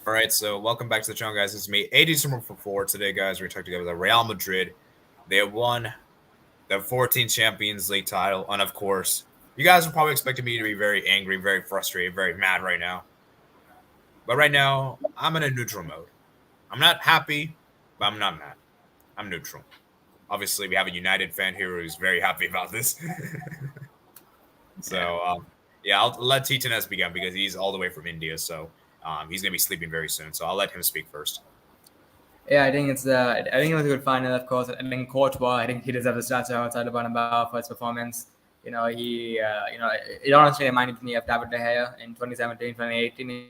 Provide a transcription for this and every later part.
All right, so welcome back to the channel, guys. This is me, AD Summer for 4. Today, guys, we're talking about Real Madrid. They have won the 14th Champions League title, and of course, you guys are probably expecting me to be very angry, very frustrated, very mad right now. But right now, I'm in a neutral mode. I'm not happy, but I'm not mad. I'm neutral. Obviously, we have a United fan here who's very happy about this. Yeah, I'll let T10S begin because he's all the way from India, so he's going to be sleeping very soon. So I'll let him speak first. Yeah, I think it was a good final, of course. I mean, Courtois, I think he deserves a statue outside of Bernabeu for his performance. It honestly reminded me of David De Gea in 2017, 2018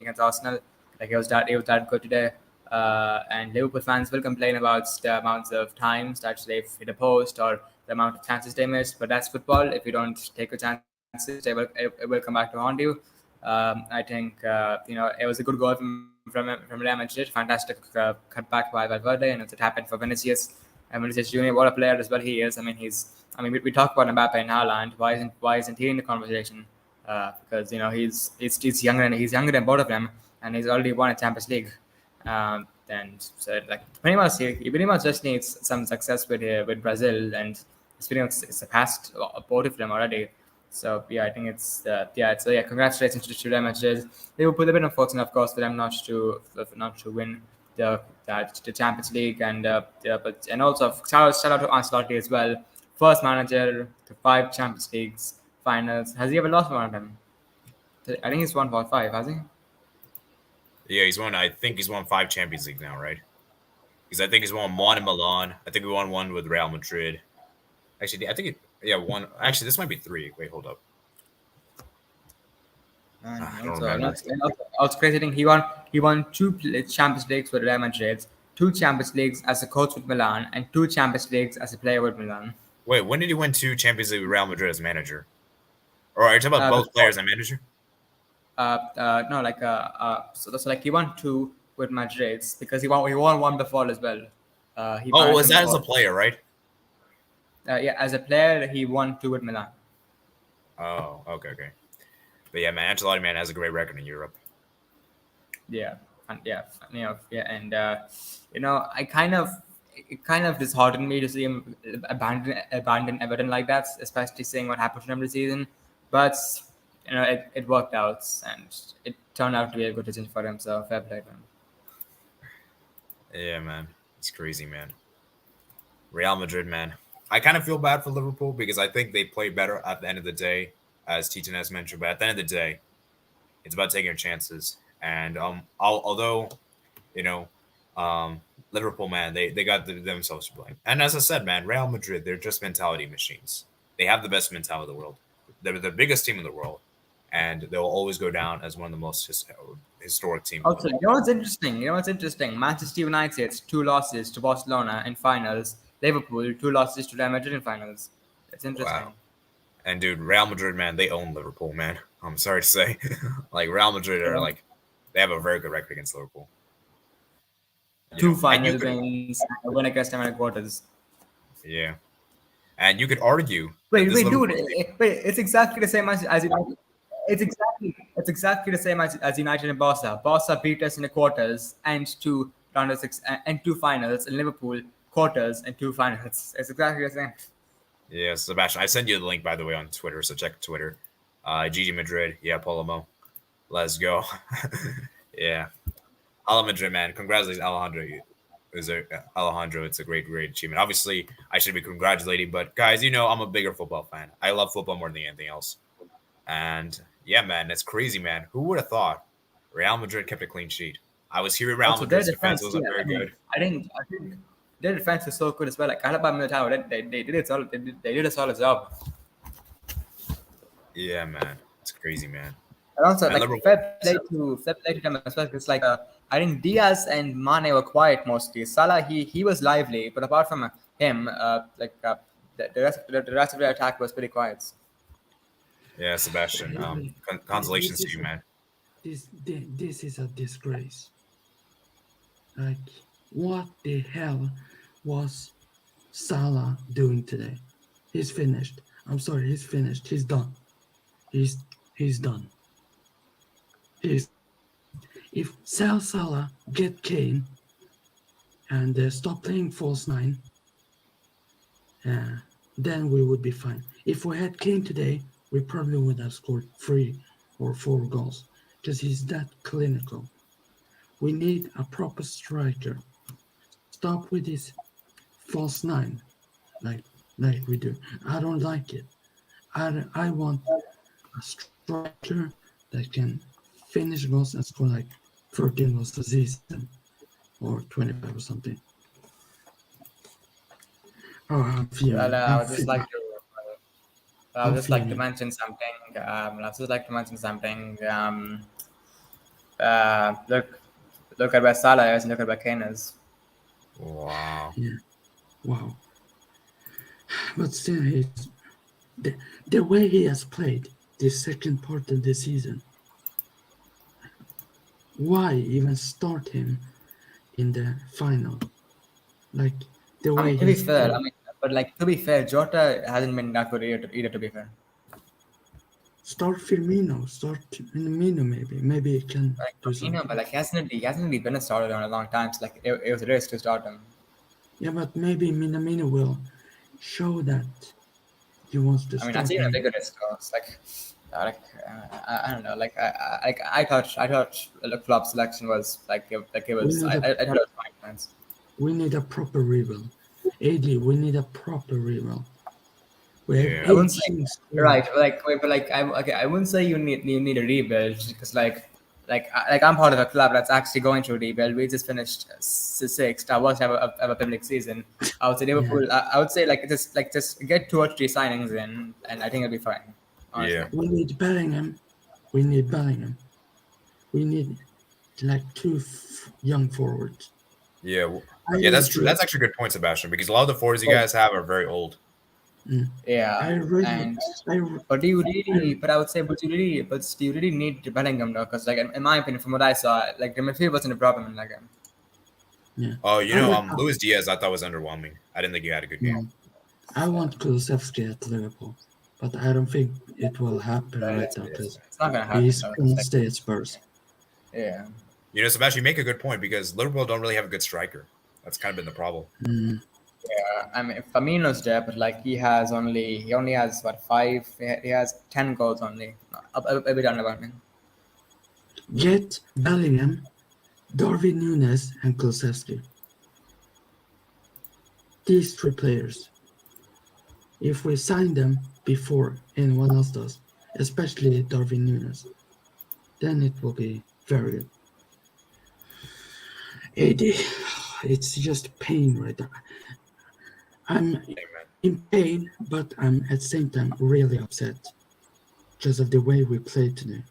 against Arsenal. Like he was that good today. And Liverpool fans will complain about the amounts of times that they've hit a post or the amount of chances they missed. But that's football. If you don't take your chances, it will come back to haunt you. I think it was a good goal from Real Madrid. Fantastic cutback by Valverde, and it happened for Vinicius. And Vinicius Junior, what a player as well he is. We talk about Mbappe and Haaland. Why isn't he in the conversation? Because he's younger than both of them, and he's already won a Champions League. And so pretty much he pretty much just needs some success with Brazil, and it's pretty much surpassed both of them already. So yeah, I think congratulations to Real Madrid. They will put a bit of fortune, of course, for them not to win the Champions League, and also shout out to Ancelotti as well. First manager to 5 Champions Leagues finals. Has he ever lost one of them? I think he's won 5, has he? Yeah, he's won. I think he's won 5 Champions League now, right? Because I think he's won 1 in Milan. I think we won 1 with Real Madrid. Actually, I think one. Actually, this might be 3. Wait, hold up. I don't remember. Also crazy thing, he won 2 Champions Leagues with Real Madrid, 2 Champions Leagues as a coach with Milan, and 2 Champions Leagues as a player with Milan. Wait, when did he win 2 Champions League with Real Madrid as manager? Or are you talking about both players and manager? No, so he won 2 with Madrid because he won 1 before as well. Was that as a player, right? Yeah, as a player, he won 2 with Milan. Oh, okay. But yeah, man, Ancelotti, man, has a great record in Europe. Yeah, and it kind of disheartened me to see him abandon Everton like that, especially seeing what happened to him this season. But it worked out, and it turned out to be a good decision for him. So fair play to him. Yeah, man, it's crazy, man. Real Madrid, man. I kind of feel bad for Liverpool because I think they play better at the end of the day, as T10S mentioned. But at the end of the day, it's about taking your chances. And although, Liverpool, man, they got themselves to blame. And as I said, man, Real Madrid, they're just mentality machines. They have the best mentality in the world. They're the biggest team in the world, and they'll always go down as one of the most historic teams. Also, you know what's interesting? Manchester United 2 losses to Barcelona in finals. Liverpool 2 losses to Real Madrid in finals. It's interesting. Wow. And dude, Real Madrid, man, they own Liverpool, man. I'm sorry to say, Real Madrid are they have a very good record against Liverpool. 2 final wins, a win against them in quarters. Yeah, and you could argue. Wait, dude! It's exactly the same as United. It's exactly the same as United and Barca. Barca beat us in the quarters and 2 round of 6 and 2 finals, and Liverpool quarters and 2 finals. It's exactly the same. Yeah, Sebastian, I sent you the link, by the way, on Twitter, so check Twitter. GG Madrid. Yeah, Polomo. Let's go. Yeah. Hala Madrid, man. Congratulations, Alejandro. It's a great achievement. Obviously, I should be congratulating, but guys, I'm a bigger football fan. I love football more than anything else. And yeah, man, that's crazy, man. Who would have thought Real Madrid kept a clean sheet? I was hearing Real Madrid's defense wasn't very good. I think their defense is so good as well. Like Alaba Militao, they did it solid. They did a solid job. Yeah, man, it's crazy, man. And also, fair play to them as well. Because I think Diaz and Mane were quiet mostly. Salah, he was lively, but apart from him, the rest of the attack was pretty quiet. Yeah, Sebastian. Consolations to you, man. This is a disgrace. Like, what the hell was Salah doing today? He's finished. I'm sorry, he's finished. He's done. He's done. if sell Salah, get Kane, and stop playing false nine, then we would be fine. If we had Kane today, we probably would have scored 3 or 4 goals because he's that clinical. We need a proper striker. Stop with this false nine, like we do. I don't like it. I want a striker that can finish goals and score like 13 goals a season or 25 or something. Oh, I'm feeling. Well, I I'm would just feeling. like to. I would just like to mention something. I'd just like to mention something. Look at where Salah is and look at where Kane is. Wow. Yeah. Wow. But still, the way he has played this second part of the season. Why even start him in the final? Like the I way mean, to be he's fair, played. but like to be fair, Jota hasn't been that good either. To be fair, Start Firmino maybe. Maybe he can like do something. but like he hasn't really been a starter in a long time. So like it was a risk to start him. Yeah, but maybe Minamino will show that he wants to I mean, start that's even a him. bigger risk. It's I don't know. I thought the club selection was like it was. I thought it was fine. We need a proper rebuild. AD, we need a proper rebuild. We have Yeah. I wouldn't 18 say squad. right, but like I wouldn't say you need a rebuild because like I'm part of a club that's actually going through a rebuild. We just finished sixth. I was have a public season. I would say Liverpool. I would say just get 2 or 3 signings in, and I think it'll be fine. Honestly. Yeah. We need Bellingham. We need like 2 young forwards. Yeah. I Yeah, that's would true. say- That's actually a good point, Sebastian, because a lot of the forwards you guys have are very old. Yeah, I really, and I, but do you really? But I would say, do you really need Bellingham though? Because like in my opinion, from what I saw, like the midfield wasn't a problem in that game. yeah. Oh, I like- Luis Diaz, I thought was underwhelming. I didn't think he had a good game. I want Kulusevski at Liverpool, but I don't think it will happen right now because It's not gonna happen. he's Though. gonna It's like, stay at Spurs. yeah. Sebastian, you make a good point because Liverpool don't really have a good striker. That's kind of been the problem. Mm. Yeah, I mean, Firmino's there, but like he only has what 5? He has 10 goals only. A bit underwhelming. Get Bellingham, Darwin Nunes, and Kulusevski. These 3 players. If we sign them before anyone else does, especially Darwin Nunes, then it will be very good. AD, it's just pain right now. I'm Amen. in pain, but I'm at the same time really upset because of the way we played today.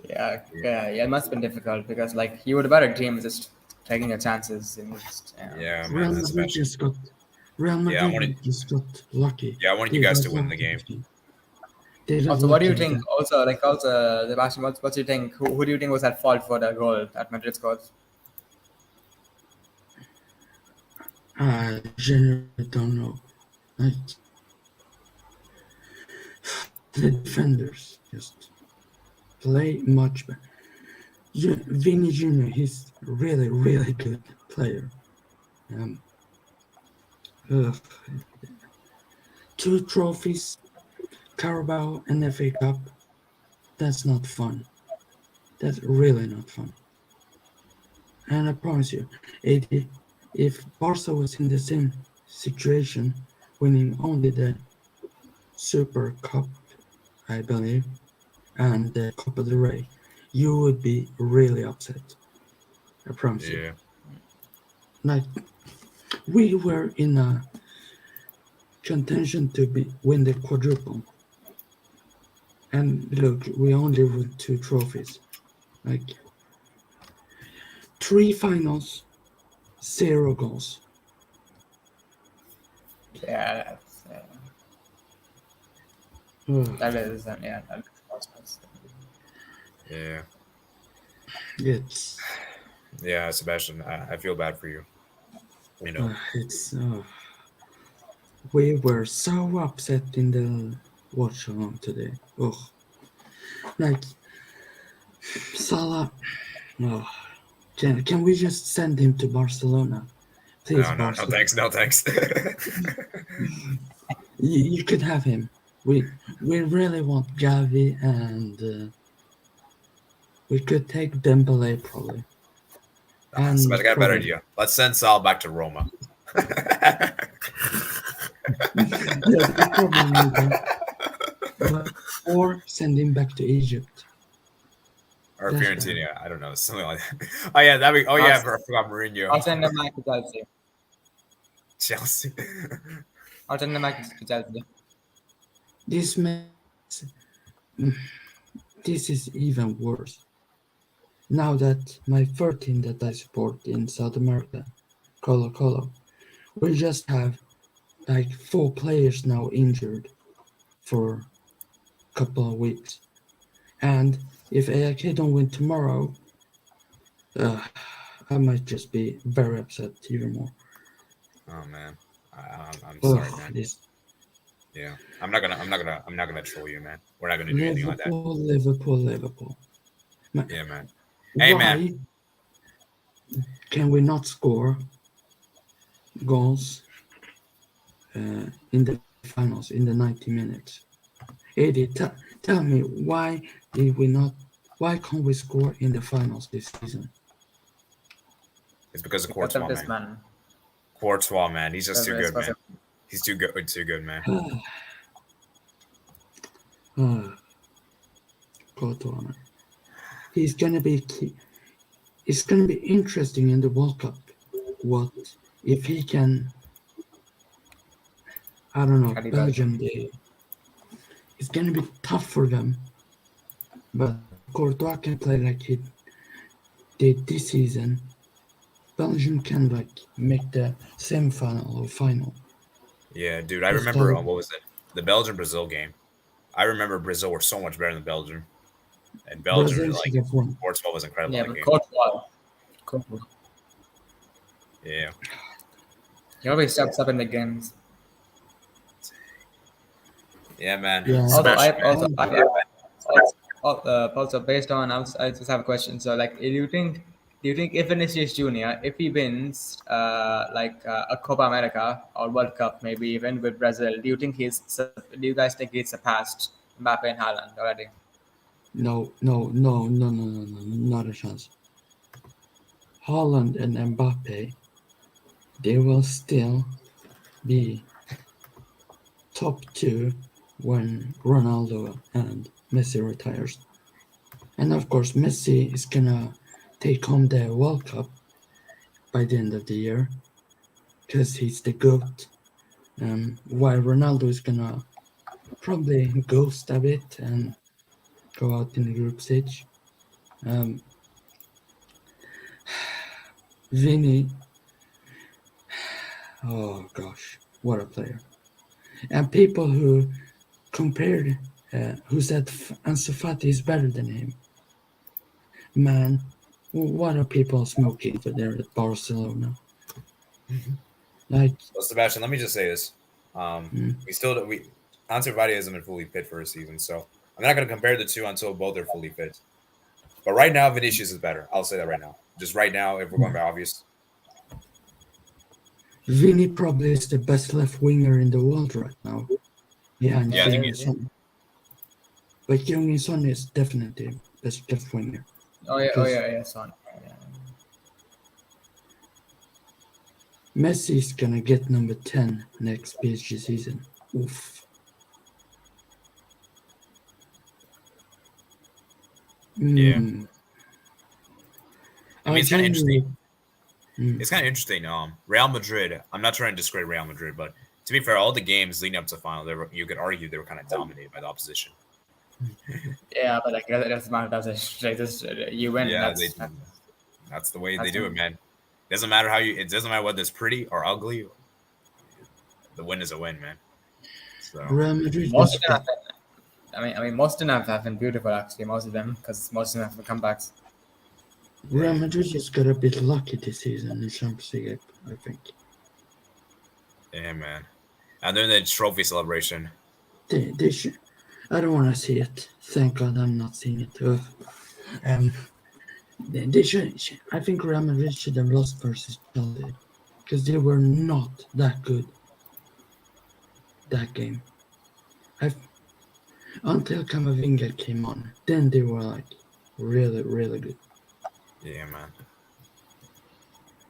Yeah. It must have been difficult because like you were the better team, just taking your chances and just. Yeah, man. Real That's Madrid just got lucky. Yeah, I wanted you They guys got to win the lucky. game. They got Also, what do you lucky with think? Also, Sebastian, what do you think? Who do you think was at fault for the goal that Madrid scored? that. I genuinely don't know. Like the defenders just play much better. Vinny Jr. He's really, really good player. Ugh. 2 trophies, Carabao and FA Cup. That's not fun. That's really not fun. And I promise you, AD, if Barca was in the same situation, winning only the Super Cup, I believe, and the Copa del Rey, you would be really upset. I promise you. Yeah. Like, we were in a contention to win the quadruple. And look, we only won 2 trophies. Like, 3 finals, 0 goals. Yeah, Ugh, that is that is Yeah. it's Yeah, Sebastian, I feel bad for you. it's we were so upset in the watch along today. Ugh. Like Salah. Oh, can we just send him to Barcelona? Please, No, Barcelona. no thanks. You could have him. We really want Gavi, and we could take Dembele probably. And Somebody got a better probably- idea. Let's send Sal back to Roma. Yeah, they probably need him. Or send him back to Egypt. Or That's Fiorentina. I don't know. Something like that. Oh, yeah. I forgot Mourinho. I'll send him back to Chelsea. Chelsea. I'll send him back to Chelsea. This is even worse. Now that my third team that I support in South America, Colo Colo, we just have like 4 players now injured for a couple of weeks. And if AIK don't win tomorrow, I might just be very upset even more. Oh man, I'm sorry, man. This Yeah, I'm not gonna troll you, man. We're not gonna do anything like that. Liverpool. Yeah, man. Hey, man. Can we not score goals in the finals in the 90 minutes? Eddie, tell me, why can't we score in the finals this season? It's because of Because of Courtois, this man. man. Courtois, man. He's just too Because good, of- man. He's too good, man. Courtois, man. It's gonna be interesting in the World Cup. What if he can? I don't know. Can he Belgium, it's gonna be tough for them. But Courtois can play like he did this season. Belgium can like make the semi-final or final. Yeah, dude. I It's remember tough. what was it? The Belgium-Brazil game. I remember Brazil were so much better than Belgium, and Belgium Brazil should have won. Courtois was incredible Yeah, in but that game. Courtois. Yeah. He always steps up in the games. Yeah, man. Yeah. Also based on, I just have a question. So, like, do you think if Vinicius Junior, if he wins, a Copa America or World Cup, maybe even with Brazil, do you you guys think he's surpassed Mbappe and Haaland already? No, not a chance. Haaland and Mbappe, they will still be top 2 when Ronaldo and Messi retires. And of course, Messi is gonna take home the World Cup by the end of the year because he's the GOAT. While Ronaldo is gonna probably ghost a bit and go out in the group stage. Vinny, oh gosh, what a player. And people who compared, who said Ansu Fati is better than him. Man, what are people smoking for there at Barcelona? Like, Well, Sebastian, let me just say this. Ansu Fati hasn't been fully fit for a season, so I'm not going to compare the two until both are fully fit. But right now, Vinicius is better. I'll say that right now. Just right now, if we're going by obvious. Vinny probably is the best left winger in the world right now. Yeah, and Yeah, I think Heung-min Son. But Heung-min Son is definitely best left winger. Son. Yeah. Messi is gonna get number 10 next PSG season. Oof. Yeah. I mean, it's kind of interesting. Mm. It's kind of interesting. Real Madrid. I'm not trying to discredit Real Madrid, but to be fair, all the games leading up to the final, you could argue they were kind of dominated by the opposition. Yeah, but like that's not you win. Yeah, that's the way they do it, man. Doesn't matter it doesn't matter whether it's pretty or ugly. The win is a win, man. So Real Madrid. Most of them most of them have been beautiful, actually. Most of them, because most of them have comebacks. Real Madrid just got a bit lucky this season in Champions League, I think. Yeah, man. And then the trophy celebration. They should. I don't want to see it. Thank God I'm not seeing it. They should. I think Real Madrid should have lost versus Chelsea because they were not that good that game. I until Camavinga came on, then they were like really, really good. Yeah, man.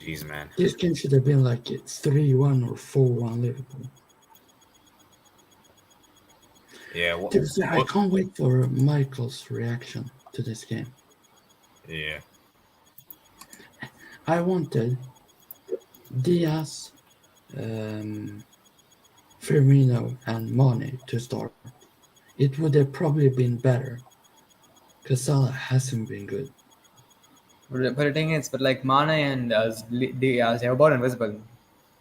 Jeez, man. This game should have been like 3-1 or 4-1 Liverpool. Yeah. I can't wait for Michael's reaction to this game. Yeah. I wanted Diaz, Firmino, and Mane to start. It would have probably been better because Salah hasn't been good. But the thing is, like Mane and Diaz, they were both invisible.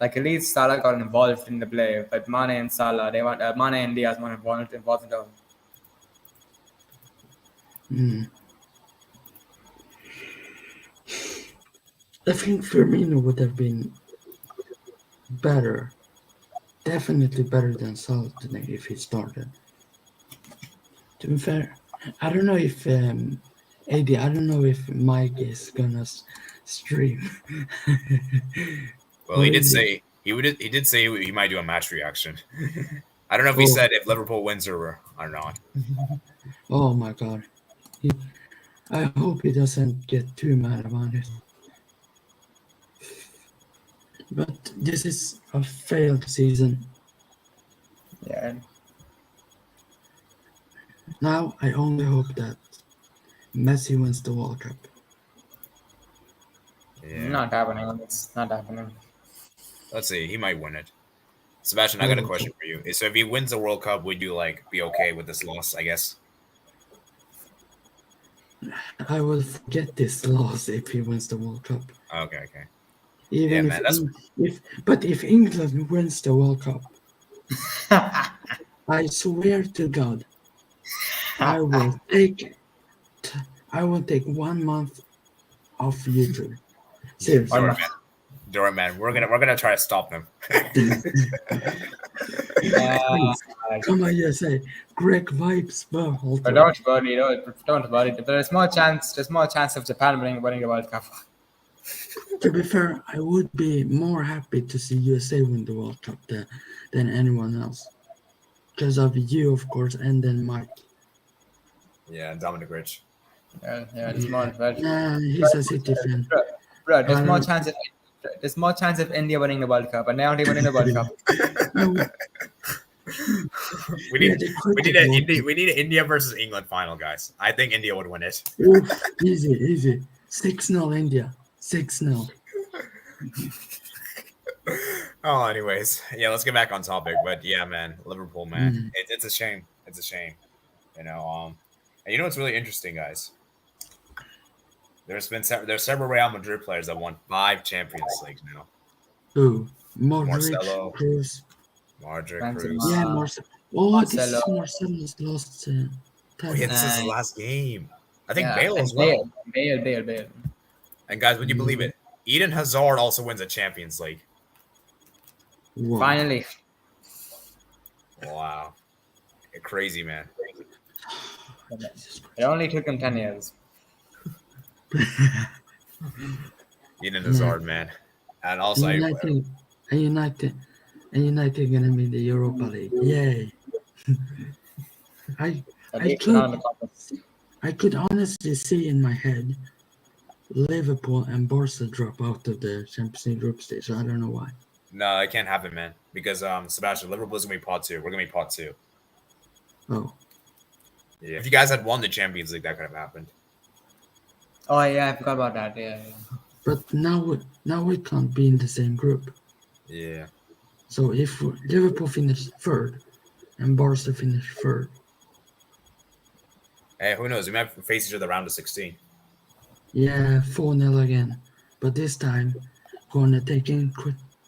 Like at least Salah got involved in the play, but Mane and Salah, Mane and Diaz weren't involved at all. I think Firmino would have been better, definitely better than Salah today if he started. To be fair, I don't know if AD, I don't know if Mike is gonna stream. Well, he did say he might do a match reaction. I don't know if he said if Liverpool wins or not. Oh my god. I hope he doesn't get too mad about it. But this is a failed season. Yeah. Now I only hope that Messi wins the World Cup. Yeah. Not happening. It's not happening. Let's see. He might win it. Sebastian, I got a question for you. So if he wins the World Cup, would you be okay with this loss? I guess. I will forget this loss if he wins the World Cup. Okay. Even if England wins the World Cup, I swear to God, I will take 1 month off YouTube. Seriously. Doran, man, we're gonna try to stop them. Come on, USA, Greg vibes, but don't worry. There's more chance of Japan winning the World Cup. To be fair, I would be more happy to see USA win the World Cup than anyone else, because of you, of course, and then Mike. Yeah, Dominic Rich. Yeah, it's more. Nah, he's a City fan. Bro, there's more chance of India winning the World Cup, and they aren't even winning the World Cup. we need an India versus England final, guys. I think India would win it. Oof, easy. 6-0 India. 6-0. Oh, anyways, yeah, let's get back on topic. But yeah, man, Liverpool, man, it's a shame. It's a shame, and you know what's really interesting, guys? There's several Real Madrid players that won 5 Champions Leagues now. Who? Marcelo, Cruz. Cruz. Yeah, Marcelo. Oh, this is Marcelo's last time. Oh yeah, this is his last game. I think Yeah, Bale as well. Bale. And guys, would you believe it? Eden Hazard also wins a Champions League. Wow. Finally. Wow. Crazy, man. It only took him 10 years. Eden Hazard, man. And also, United gonna be in the Europa League. Yay! I could honestly see in my head Liverpool and Barca drop out of the Champions League group stage. I don't know why. No, it can't happen, man. Because Sebastian, Liverpool's gonna be pot 2. We're gonna be pot 2. Oh. Yeah. If you guys had won the Champions League, that could have happened. Oh yeah, I forgot about that. Yeah. But now we can't be in the same group. Yeah. So if Liverpool finish 3rd and Barca finish 3rd. Hey, who knows? We might face each other round of 16. Yeah, 4-0 again. But this time, gonna take in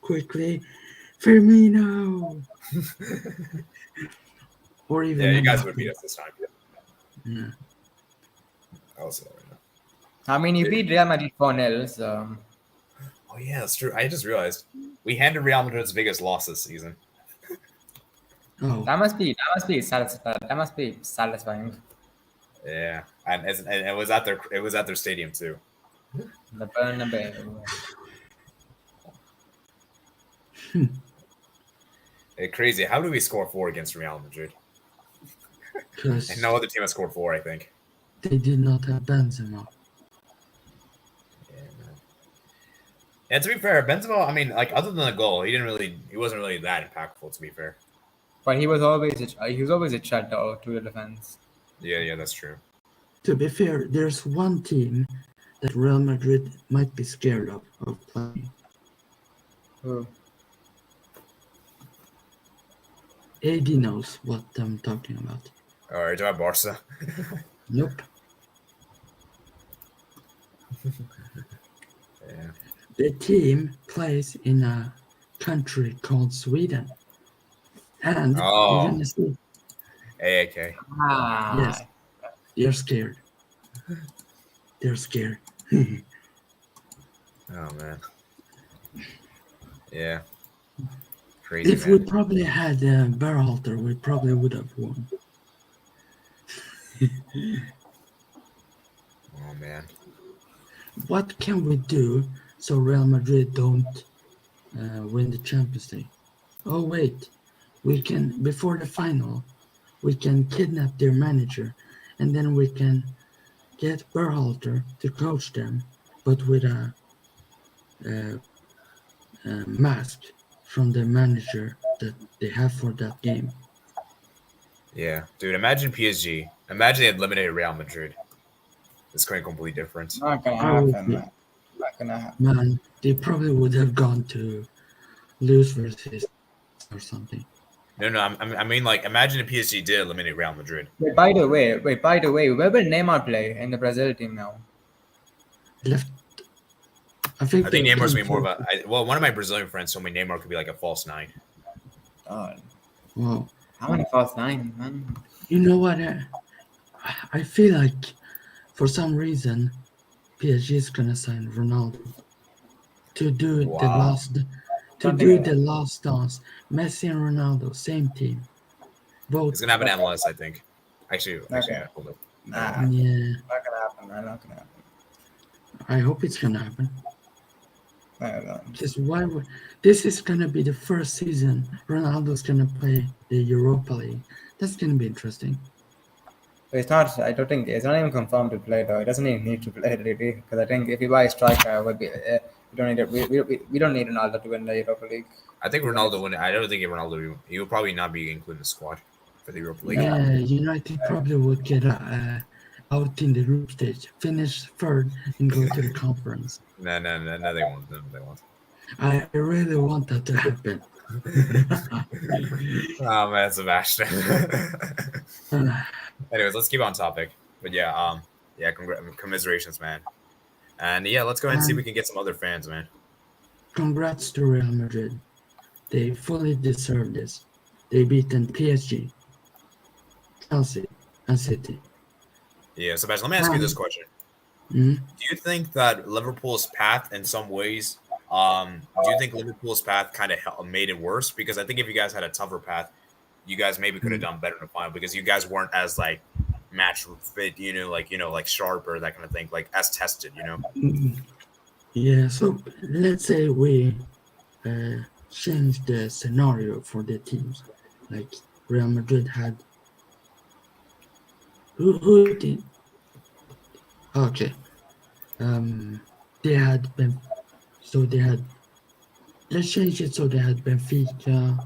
quickly Firmino. Or even. Yeah, you guys would beat us this time. Yeah. Also. I mean, you beat Real Madrid 4-0, so. Oh yeah, that's true. I just realized we handed Real Madrid's biggest loss this season. Oh. That must be satisfying. Yeah, and it was at their stadium too. The Bernabeu. Crazy. How do we score 4 against Real Madrid? Because And no other team has scored 4, I think. they did not have Benzema. Yeah, man. And to be fair, Benzema, I mean, like other than the goal, he wasn't really that impactful. To be fair. But he was always a threat though to the defense. Yeah, that's true. To be fair, there's one team that Real Madrid might be scared of playing. Who? AD knows what I'm talking about. All right, do I have Barca? Nope. Yeah. The team plays in a country called Sweden. And you're gonna see, AAK. yes, they're scared. They're scared. Oh man. Yeah. Crazy. If we probably had Berhalter, we probably would have won. Oh man. What can we do so Real Madrid don't win the Champions League? Oh wait, we can, before the final, we can kidnap their manager, and then we can get Berhalter to coach them, but with a mask from the manager that they have for that game. Yeah, dude. Imagine PSG. Imagine they eliminated Real Madrid. It's going completely different. Not gonna I would happen. be- Man. Not gonna happen. Man, they probably would have gone to lose versus or something. No. I mean, like, imagine if PSG did eliminate Real Madrid. Wait, by the way, where will Neymar play in the Brazil team now? Left. I I think they're Neymar's playing gonna be more of for- a. One of my Brazilian friends told me Neymar could be like a false 9. God, Wow. how many false nines, man? You know what? I feel like for some reason PSG is gonna sign Ronaldo to do Wow. the last dance. Messi and Ronaldo, same team. Both. It's gonna happen in MLS, I think. Actually, Okay. yeah, hold up. Nah, Yeah, not gonna happen, man. Not gonna happen. I hope it's gonna happen. No. Because this is gonna be the first season Ronaldo's gonna play the Europa League. That's gonna be interesting. But it's not. I don't think it's not even confirmed to play though. It doesn't even need to play really because I think if you buy a striker, it would be. We don't need it. We don't need Ronaldo to win the Europa League. I think Ronaldo win. I don't think Ronaldo. He will probably not be included in the squad for the Europa League. Yeah, United probably would get out in the group stage, finish third, and go to the conference. No, they won't. No, they won't. I really want that to happen. Oh man, Sebastian. Anyways, let's keep on topic. But yeah, commiserations, man. And yeah, let's go ahead and see if we can get some other fans, man. Congrats to Real Madrid. They fully deserve this. They beaten PSG, Chelsea, and City. Yeah, Sebastian, let me ask you this question. Mhm. Do you think that Liverpool's path, in some ways, do you think Liverpool's path kind of made it worse? Because I think if you guys had a tougher path, you guys maybe could have done better in the final because you guys weren't as like match fit, like sharper, that kind of thing, like as tested, Yeah, so let's say we change the scenario for the teams. Like Real Madrid had. Who did? Okay. They had been. So they had. Let's change it so they had Benfica.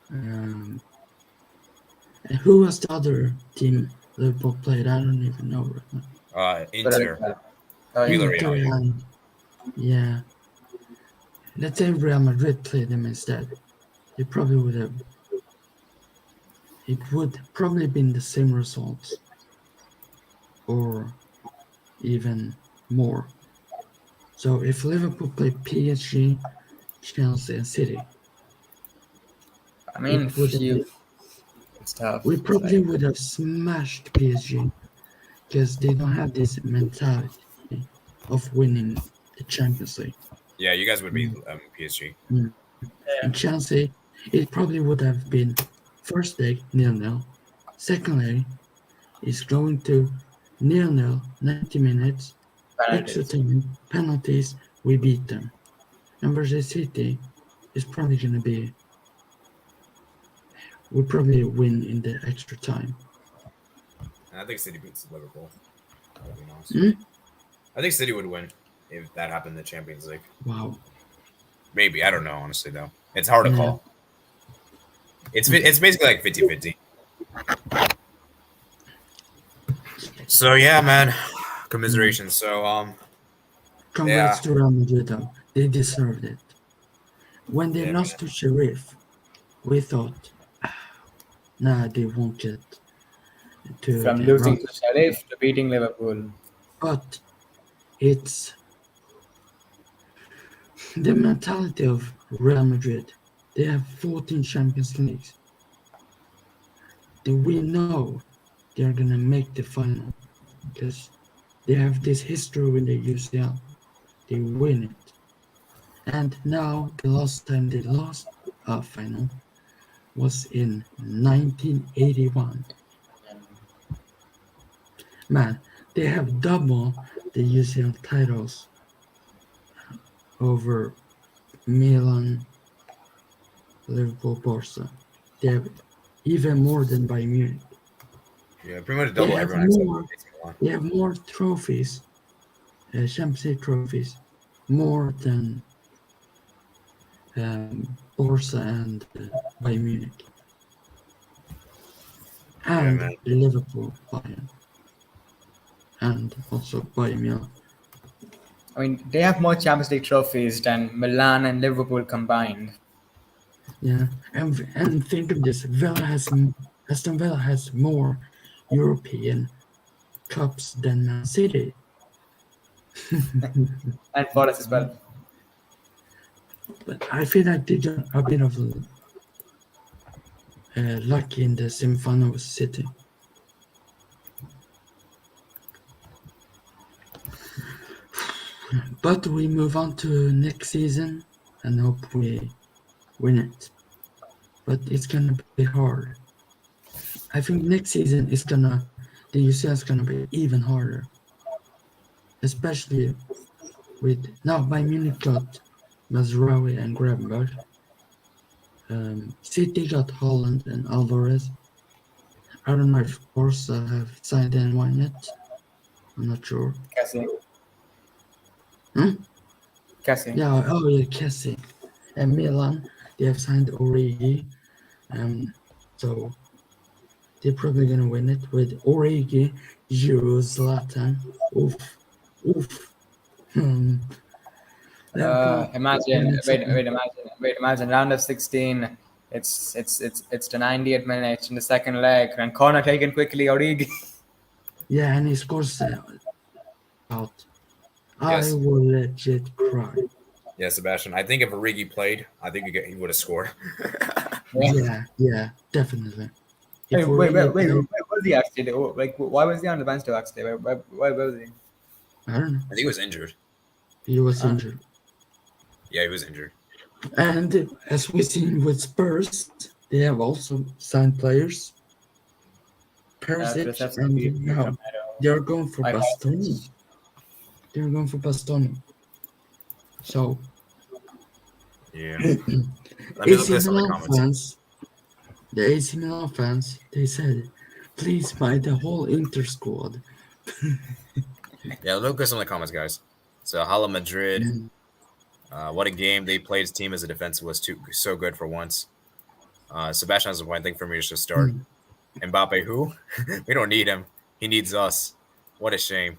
And who was the other team Liverpool played? I don't even know right now. Inter. Oh, yeah. Villarreal, yeah. And, yeah. Let's say Real Madrid played them instead. They probably would have. It would probably been the same results, or even more. So if Liverpool played PSG, Chelsea, and City, I mean, it would have been- it's tough. we It's probably like- would have smashed PSG because they don't have this mentality of winning the Champions League. Yeah, you guys would be PSG. And Chelsea, it probably would have been first leg 0-0, second leg is going to 0-0, 90 minutes, extra Penalties. time, penalties, we beat them. And versus City is probably going to be, we probably win in the extra time. And I think City beats Liverpool. To be honest. Hmm? I think City would win if that happened in the Champions League. Wow. Maybe. I don't know, honestly, though. It's hard to Yeah. call. It's basically like 50-50. So, yeah, man. Commiserations. So, Congrats to Real Madrid, though. They deserved it. When they Yeah, lost to Sheriff, we thought, nah, they won't get to From the losing to rounds. Sheriff to beating Liverpool. But it's the mentality of Real Madrid. They have 14 Champions Leagues. We know they're gonna make the final because they have this history with the UCL. They win it. And now the last time they lost a final was in 1981. Man, they have double the UCL titles over Milan, Liverpool, Barca. They have even more than Bayern Munich. yeah, pretty much They double have everyone except more. AC Milan. They have more trophies, Champions League trophies, more than Barca and Bayern Munich, Yeah, and man. Liverpool, Bayern, and also Bayern Munich. I mean, they have more Champions League trophies than Milan and Liverpool combined. Yeah, and think of this: Aston Villa has more European cups than Man City. And Forest as well. But I feel like they got a bit of lucky in the semi-final with City. But we move on to next season and hope we win it. But it's gonna be hard. I think next season the UCL is gonna be even harder. Especially with now Bayern Munich got Mazraoui and Gravenberch. City got Holland and Alvarez. I don't know if Barca have signed anyone yet. I'm not sure. Cassie. Hmm? Cassie. Yeah, oh yeah, Kessie. And Milan, they have signed Origi. So they're probably gonna win it with Origi, Giroud, Zlatan. Oof. Oof. Imagine round of 16. It's the 90th minute in the second leg, and corner taken quickly. Origi. Yeah, and he scores out. Yes. I will legit cry. Yeah, Sebastian. I think if Origi played, I think he would have scored. Yeah, definitely. Wait, If wait, Origi wait, played, where was he actually? Like, why was he on the bench though? Actually, where was he? I don't know. I think he was injured. He was injured. Yeah, he was injured. And as we've seen with Spurs, they have also signed players. Perisic and now they're going for Bastoni. They're going for Bastoni. So Yeah. Let me look AC this on the Milan comments. fans, the AC Milan fans, they said, please buy the whole Inter squad. Yeah, look this on the comments, guys. So Hala Madrid. What a game they played. His team as a defense was so good for once. Sebastian has a point. I think for me to just start. Mbappe, who? We don't need him. He needs us. What a shame.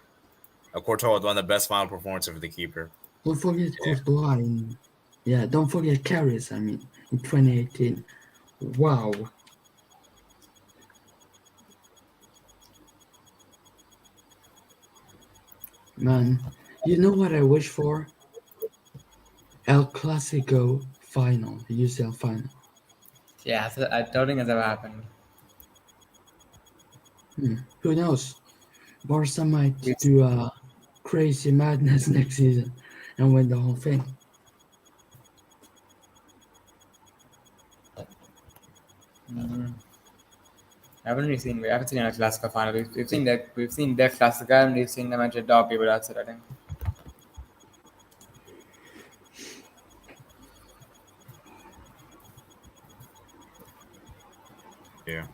Courtois was one of the best final performances for the keeper. Don't forget Courtois. Don't forget Carries, in 2018. Wow. Man, you know what I wish for? El Clasico final, the UCL final. Yeah, I don't think it's ever happened. Who knows? Barca might do a crazy madness next season and win the whole thing. We haven't seen a Clasico final. We've seen their Clasico and we've seen the Madrid derby, but that's it, I think. Yeah.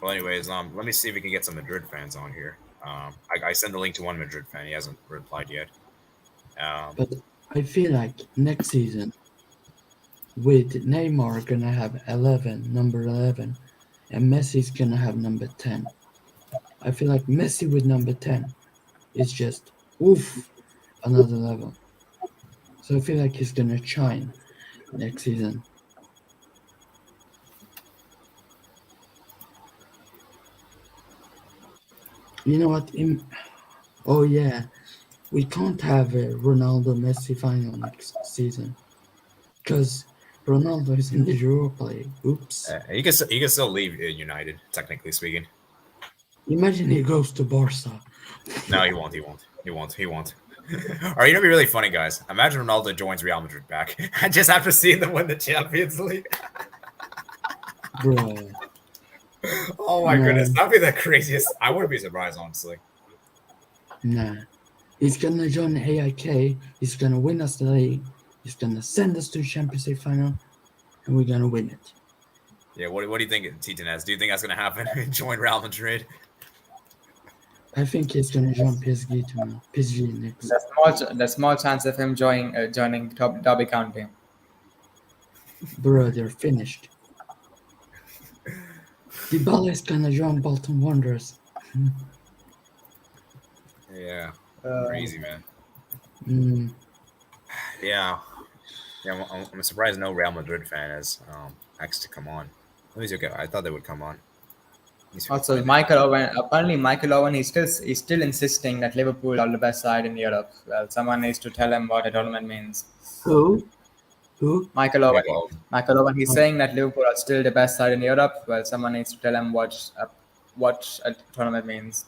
Well, anyways, let me see if we can get some Madrid fans on here. I sent the link to one Madrid fan. He hasn't replied yet. But I feel like next season, with Neymar gonna have number 11, and Messi's gonna have number 10. I feel like Messi with number 10 is just another level. So I feel like he's gonna shine next season. You know what? Oh yeah, we can't have a Ronaldo Messi final next season because Ronaldo is in the Europa League. Oops. He can still leave United, technically speaking. Imagine he goes to Barca. No, he won't. He won't. He won't. He won't. Or you know, be really funny, guys. Imagine Ronaldo joins Real Madrid back, just after seeing them win the Champions League. Bro. Oh my goodness, that'd be the craziest. I wouldn't be surprised, honestly. Nah. He's gonna join AIK. He's gonna win us the league. He's gonna send us to the Champions League final, and we're gonna win it. Yeah. What do you think, Titanez? Do you think that's gonna happen? Join Real Madrid? I think he's gonna join PSG next. There's small chance of him joining Derby County. Bro, they're finished. Dybala is gonna join Bolton Wanderers. Yeah. Crazy, man. Yeah. I'm surprised no Real Madrid fan has asked to come on. Let me see. Okay, I thought they would come on. Also, Michael Owen, he's still insisting that Liverpool are the best side in Europe. Well, someone needs to tell him what a tournament means. Who? Michael Owen. He's saying that Liverpool are still the best side in Europe. Well, someone needs to tell him what a tournament means.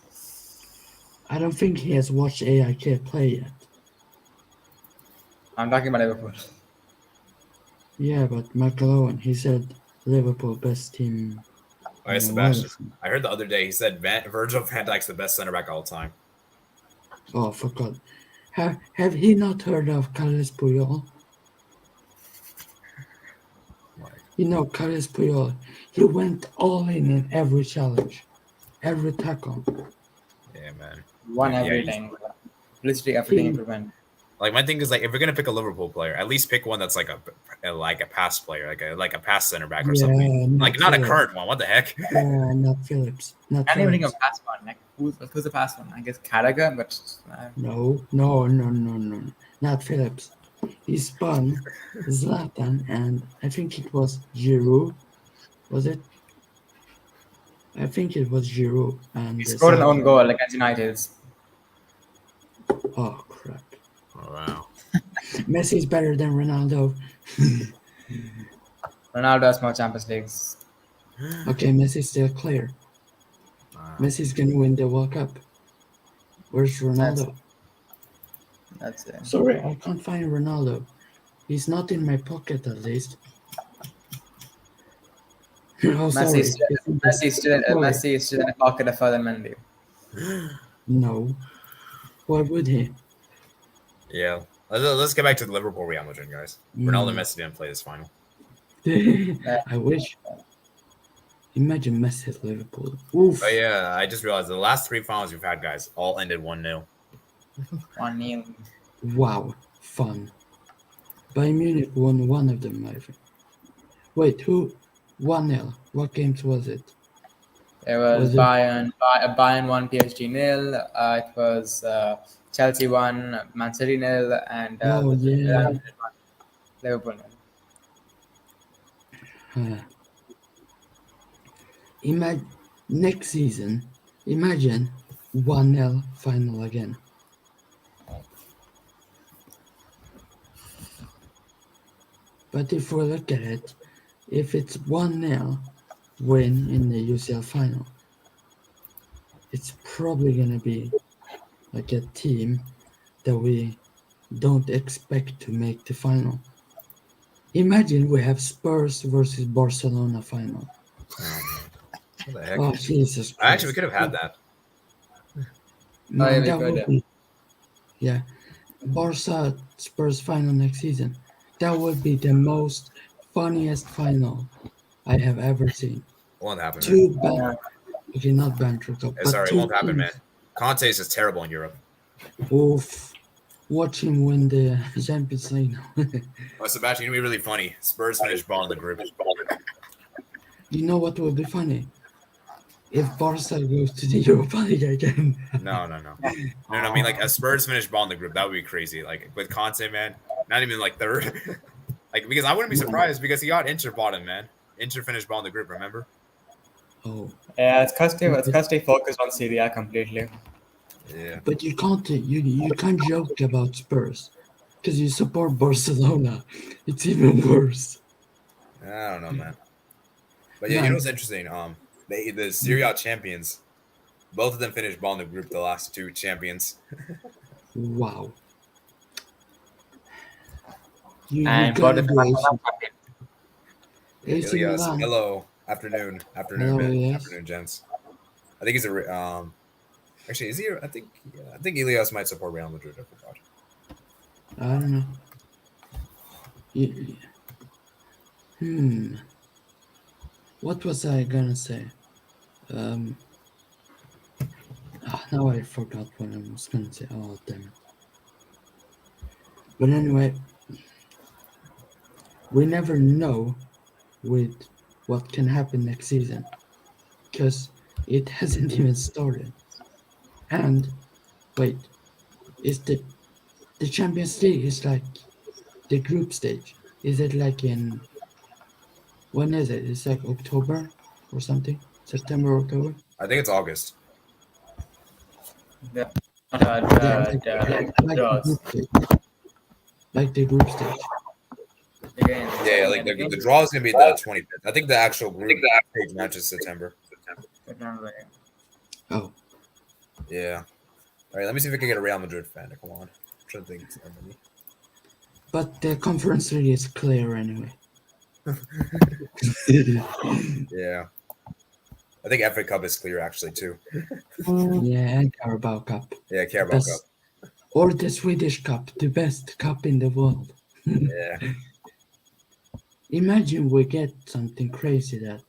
I don't think he has watched AIK play yet. I'm talking about Liverpool. Yeah, but Michael Owen, he said Liverpool best team. Oh, yeah, Sebastian. I heard the other day he said Virgil van Dijk's the best center back of all time. Oh, I forgot. Have he not heard of Carles Puyol? You know, Carles Puyol, he went all in every challenge, every tackle. Yeah, man. Won everything. Literally everything he could win. Like, my thing is, like, if we're gonna pick a Liverpool player, at least pick one that's like a pass player, like a pass center back or something. Like, not a current one. What the heck? Not Phillips. I can't even think of a pass one. Like, who's the pass one? I guess Carragher, but no, not Phillips. He spun Zlatan, and I think it was Giroud. Was it? I think it was Giroud. And he scored an own goal against United. Oh crap! Oh wow! Messi's better than Ronaldo. Ronaldo has more Champions Leagues. Okay, Messi's still clear. Wow. Messi's gonna win the World Cup. Where's Ronaldo? That's it. Sorry, I can't find Ronaldo. He's not in my pocket, at least. Oh, Messi is still in the pocket of Ferdinand Mendy. No. Why would he? Yeah. Let's get back to the Liverpool Real Madrid, guys. Ronaldo and Messi didn't play this final. I wish. Imagine Messi at Liverpool. Oof. Oh yeah, I just realized the last 3 finals we've had, guys, all ended 1-0. 1-0. Wow, fun. Bayern Munich won one of them, I think. Wait, who? 1-0. What games was it? It was Bayern 1, PSG 0. It was Chelsea 1, Man City 0, and Liverpool 0. Next season, imagine 1-0 final again. But if we look at it, if it's 1-0 win in the UCL final, it's probably going to be like a team that we don't expect to make the final. Imagine we have Spurs versus Barcelona final. What the heck? Oh Jesus Christ! Actually, we could have had that. Man, yeah, we that could, would yeah. be, yeah. Barca Spurs final next season. That would be the most funniest final I have ever seen. It won't happen, man. Two bad, okay, not bad Cup, but Sorry, it two won't happen, man. teams. Conte is just terrible in Europe. Oof. Watch him win the Champions League. Well, Sebastian, it'd be really funny. Spurs finished ball in the group. You know what would be funny? If Barca goes to the Europa League again. No. I mean, like a Spurs finished ball in the group. That would be crazy. Like with Conte, man, not even like third. Like because I wouldn't be surprised because he got Inter bottom, man. Inter finished ball in the group. Remember? Oh, Yeah, it's because they focused on Serie A completely. Yeah. but you can't joke about Spurs because you support Barcelona. It's even worse. I don't know, man. But yeah, you Man. know what's interesting? The Serie A champions, both of them finished ball in the group. The last two champions. Wow. You And gotta both do AC, AC Ilias, Milan. hello, afternoon, Hello, man. Ilias. Afternoon, gents. I think he's a Actually, is he? I think Ilias might support Real Madrid. I forgot. I don't know. You- What was I gonna say? Now I forgot what I was gonna say. Oh damn it! But anyway, we never know with what can happen next season because it hasn't even started. And wait, is the Champions League is like the group stage? Is it like in when is it? It's like October or something? September, October? I think it's August. Yeah. Like the group stage. Like the group stage. Again, Yeah, like the draw is gonna be the 25th. I think the actual group stage match is September. Oh, Yeah. All right, let me see if I can get a Real Madrid fan to come on. I'm trying to think. Of somebody. but the conference league is clear anyway. Yeah. I think FA Cup is clear actually too. Yeah, and Carabao Cup. Yeah, Carabao Best, Cup. or the Swedish Cup, the best cup in the world. Yeah. Imagine we get something crazy that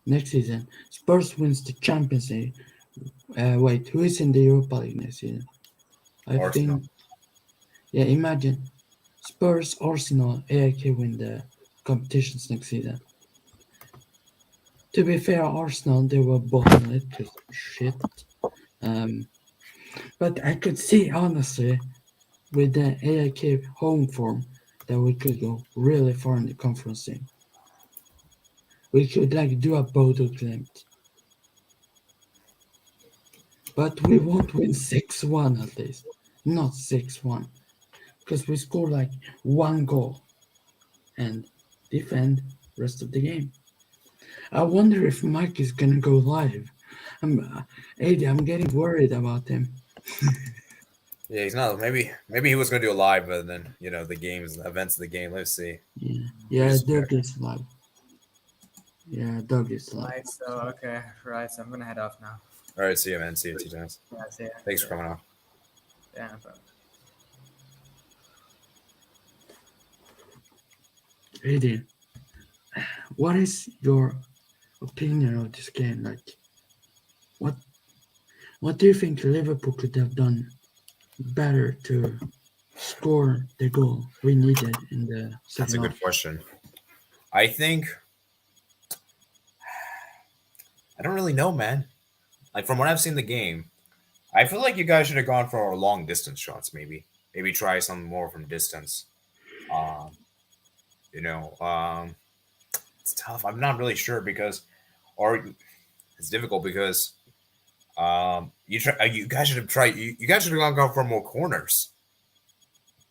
next season Spurs wins the Champions League. Wait, who is in the Europa League next season? I Arsenal. think. Yeah, imagine Spurs, Arsenal, AIK win the competitions next season. To be fair, Arsenal they were bottom it because shit. But I could see honestly with the AIK home form that we could go really far in the conference thing. We could like do a Bodo Glimt. But we won't win 6-1 at least. Not 6-1. Because we score like one goal and defend rest of the game. I wonder if Mike is gonna go live. I'm getting worried about him. Yeah, he's not. Maybe he was gonna do a live, but then the games, the events of the game. Let's see. Yeah, Doug is live. Yeah, Doug is live. Right, so okay, right. So I'm gonna head off now. All right, see you, man. See you 2 times. Yeah, see ya. Thanks for coming on. Yeah, no problem. Aiden, what is your opinion of this game? Like, what do you think Liverpool could have done better to score the goal we needed in the second That's a good half? question. I think I don't really know, man. Like from what I've seen the game, I feel like you guys should have gone for long distance shots. Maybe try something more from distance. It's tough. I'm not really sure or it's difficult because you guys should have tried. You guys should have gone for more corners.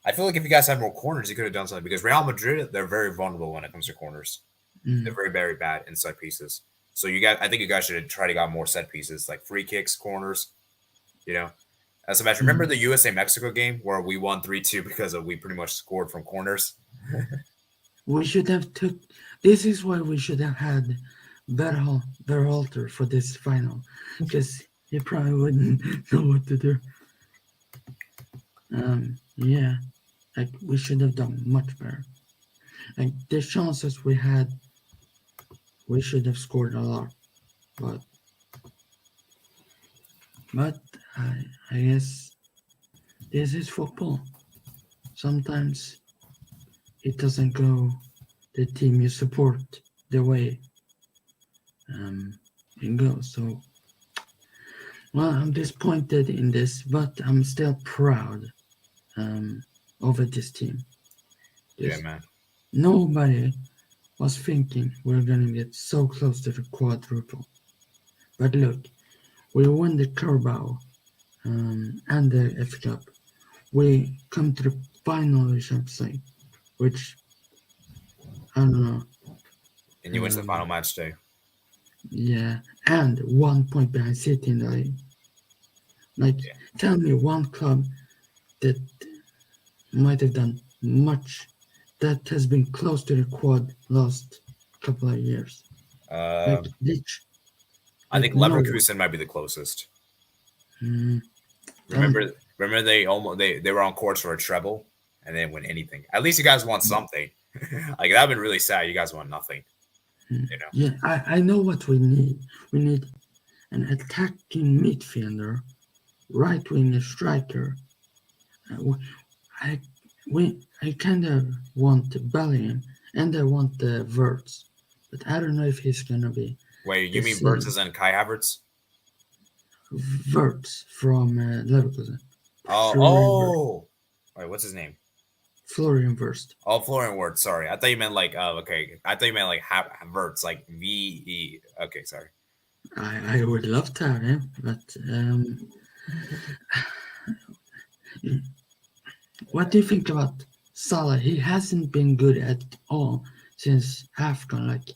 I feel like if you guys had more corners, you could have done something because Real Madrid, they're very vulnerable when it comes to corners. They're very, very bad in set pieces. So I think you guys should have tried to got more set pieces like free kicks, corners. As a match, remember the USA Mexico game where we won 3-2 because we pretty much scored from corners. We should have took This is why we should have had Berhalter for this final, because he probably wouldn't know what to do. Yeah, like we should have done much better. Like the chances we had, we should have scored a lot, but I guess this is football. Sometimes it doesn't go the team you support the way it goes. So, well, I'm disappointed in this, but I'm still proud over this team. Yeah, man. Nobody was thinking we're gonna get so close to the quadruple. But look, we won the Carabao and the FA Cup. We come to the final of the Champions League, which I don't know. And you went to the final match day. Yeah, and 1 point behind City in the league. Like, tell me one club that might have done much that has been close to the quad last couple of years. I think Leverkusen might be the closest. Remember they were on course for a treble and they didn't win anything. At least you guys won something. Like that'd been really sad. You guys won nothing. You know. Yeah, I know what we need. We need an attacking midfielder, right winger striker. I kind of want Bellingham and I want the Wirtz, but I don't know if he's gonna be. Wait, you mean Wirtz and Kai Havertz? Wirtz from Leverkusen. Oh. Wait, what's his name? Florian Wirtz. Oh, Florian Wirtz. Sorry, I thought you meant like. Okay, I thought you meant like Wirtz, like VE. Okay, sorry. I would love to have him, but what do you think about Salah? He hasn't been good at all since AFCON. Like,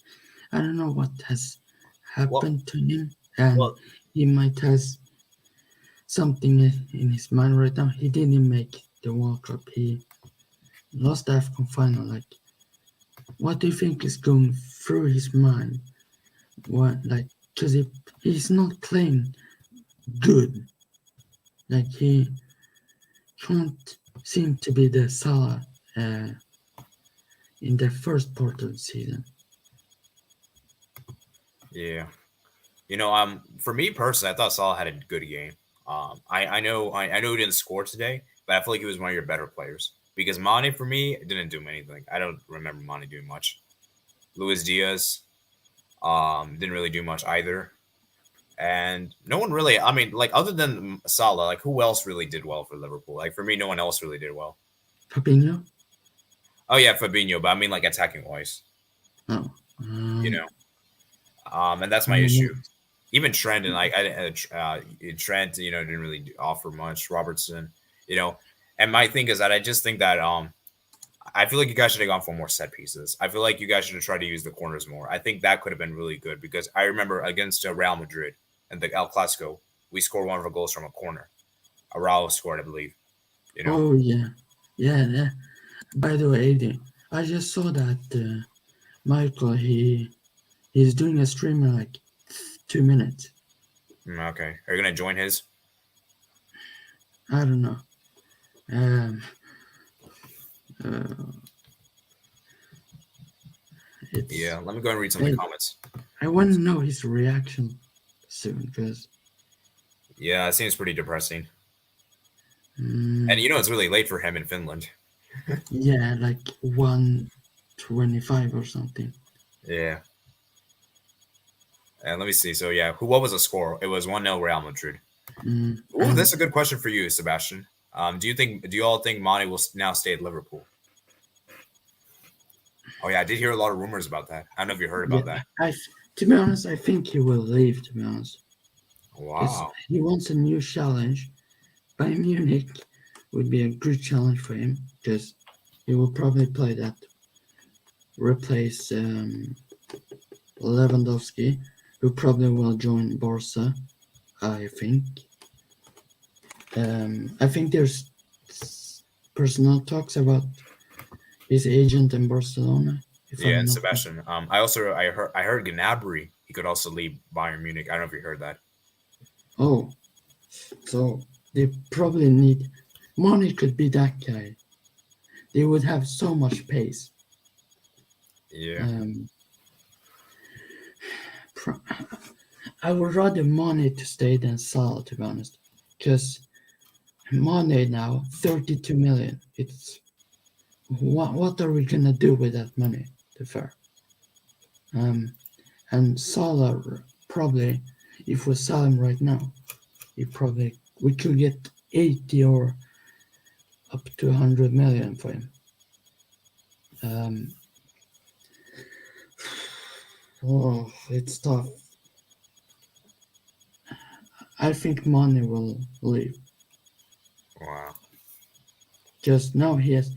I don't know what has happened to him, and he might have something in his mind right now. He didn't make the World Cup. He lost the AFCON final. Like, what do you think is going through his mind? What, like, because he's not playing good. Like, he can't seem to be the Salah in the first part of the season. Yeah, for me personally, I thought Salah had a good game. I know he didn't score today, but I feel like he was one of your better players because Mane for me didn't do anything. I don't remember Mane doing much. Luis Diaz didn't really do much either, and no one really. I mean, like other than Salah, like who else really did well for Liverpool? Like for me, no one else really did well. Fabinho. Oh yeah, Fabinho, but I mean like attacking wise. Oh, and that's my issue. Even Trent and Trent, didn't really offer much. Robertson, and my thing is that I just think that I feel like you guys should have gone for more set pieces. I feel like you guys should have tried to use the corners more. I think that could have been really good because I remember against Real Madrid and the El Clasico, we scored one of our goals from a corner. Araujo scored, I believe. Oh yeah. By the way, AD, I just saw that Michael he's doing a stream in like 2 minutes. Okay, are you gonna join his? I don't know. Yeah, let me go and read some of the comments. I want to know his reaction soon because. Yeah, it seems pretty depressing. And it's really late for him in Finland. Yeah, like 1:25 or something. Yeah. And let me see. So yeah, what was the score? It was 1-0 Real Madrid. Ooh, that's a good question for you, Sebastian. Do you all think Mane will now stay at Liverpool? Oh yeah, I did hear a lot of rumors about that. I don't know if you heard about that. To be honest, I think he will leave. To be honest. Wow. He wants a new challenge. Bayern Munich would be a good challenge for him because he will probably play that. Replace Lewandowski, who probably will join Barca. I think. I think there's personal talks about his agent in Barcelona. If Yeah, I'm and not Sebastian. I heard Gnabry. He could also leave Bayern Munich. I don't know if you heard that. Oh, so they probably need money. Could be that guy. They would have so much pace. Yeah. Pro- I would rather Mane to stay than Salah, to be honest, because Mane now 32 million. It's what are we gonna do with that money? To fair. And Salah probably, if we sell him right now, we could get 80 or up to 100 million for him. Oh, it's tough. I think Mane will leave. Wow. Just now he has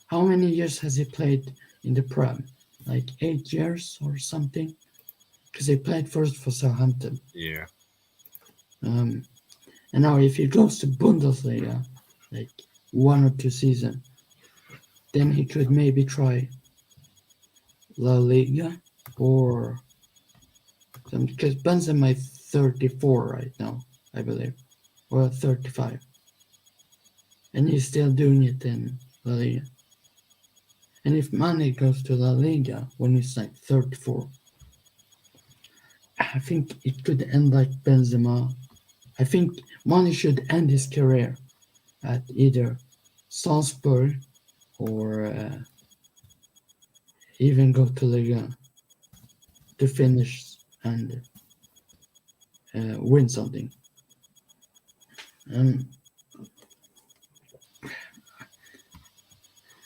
how many years has he played in the Prem? Like 8 years or something? Because he played first for Southampton. Yeah. And now if he goes to Bundesliga, like 1 or 2 seasons, then he could maybe try La Liga or some, because Benzema is 34 right now, I believe, or 35, and he's still doing it in La Liga. And if Mane goes to La Liga when he's like 34, I think it could end like Benzema. I think Mane should end his career at either Salzburg or even go to Liga to finish and win something.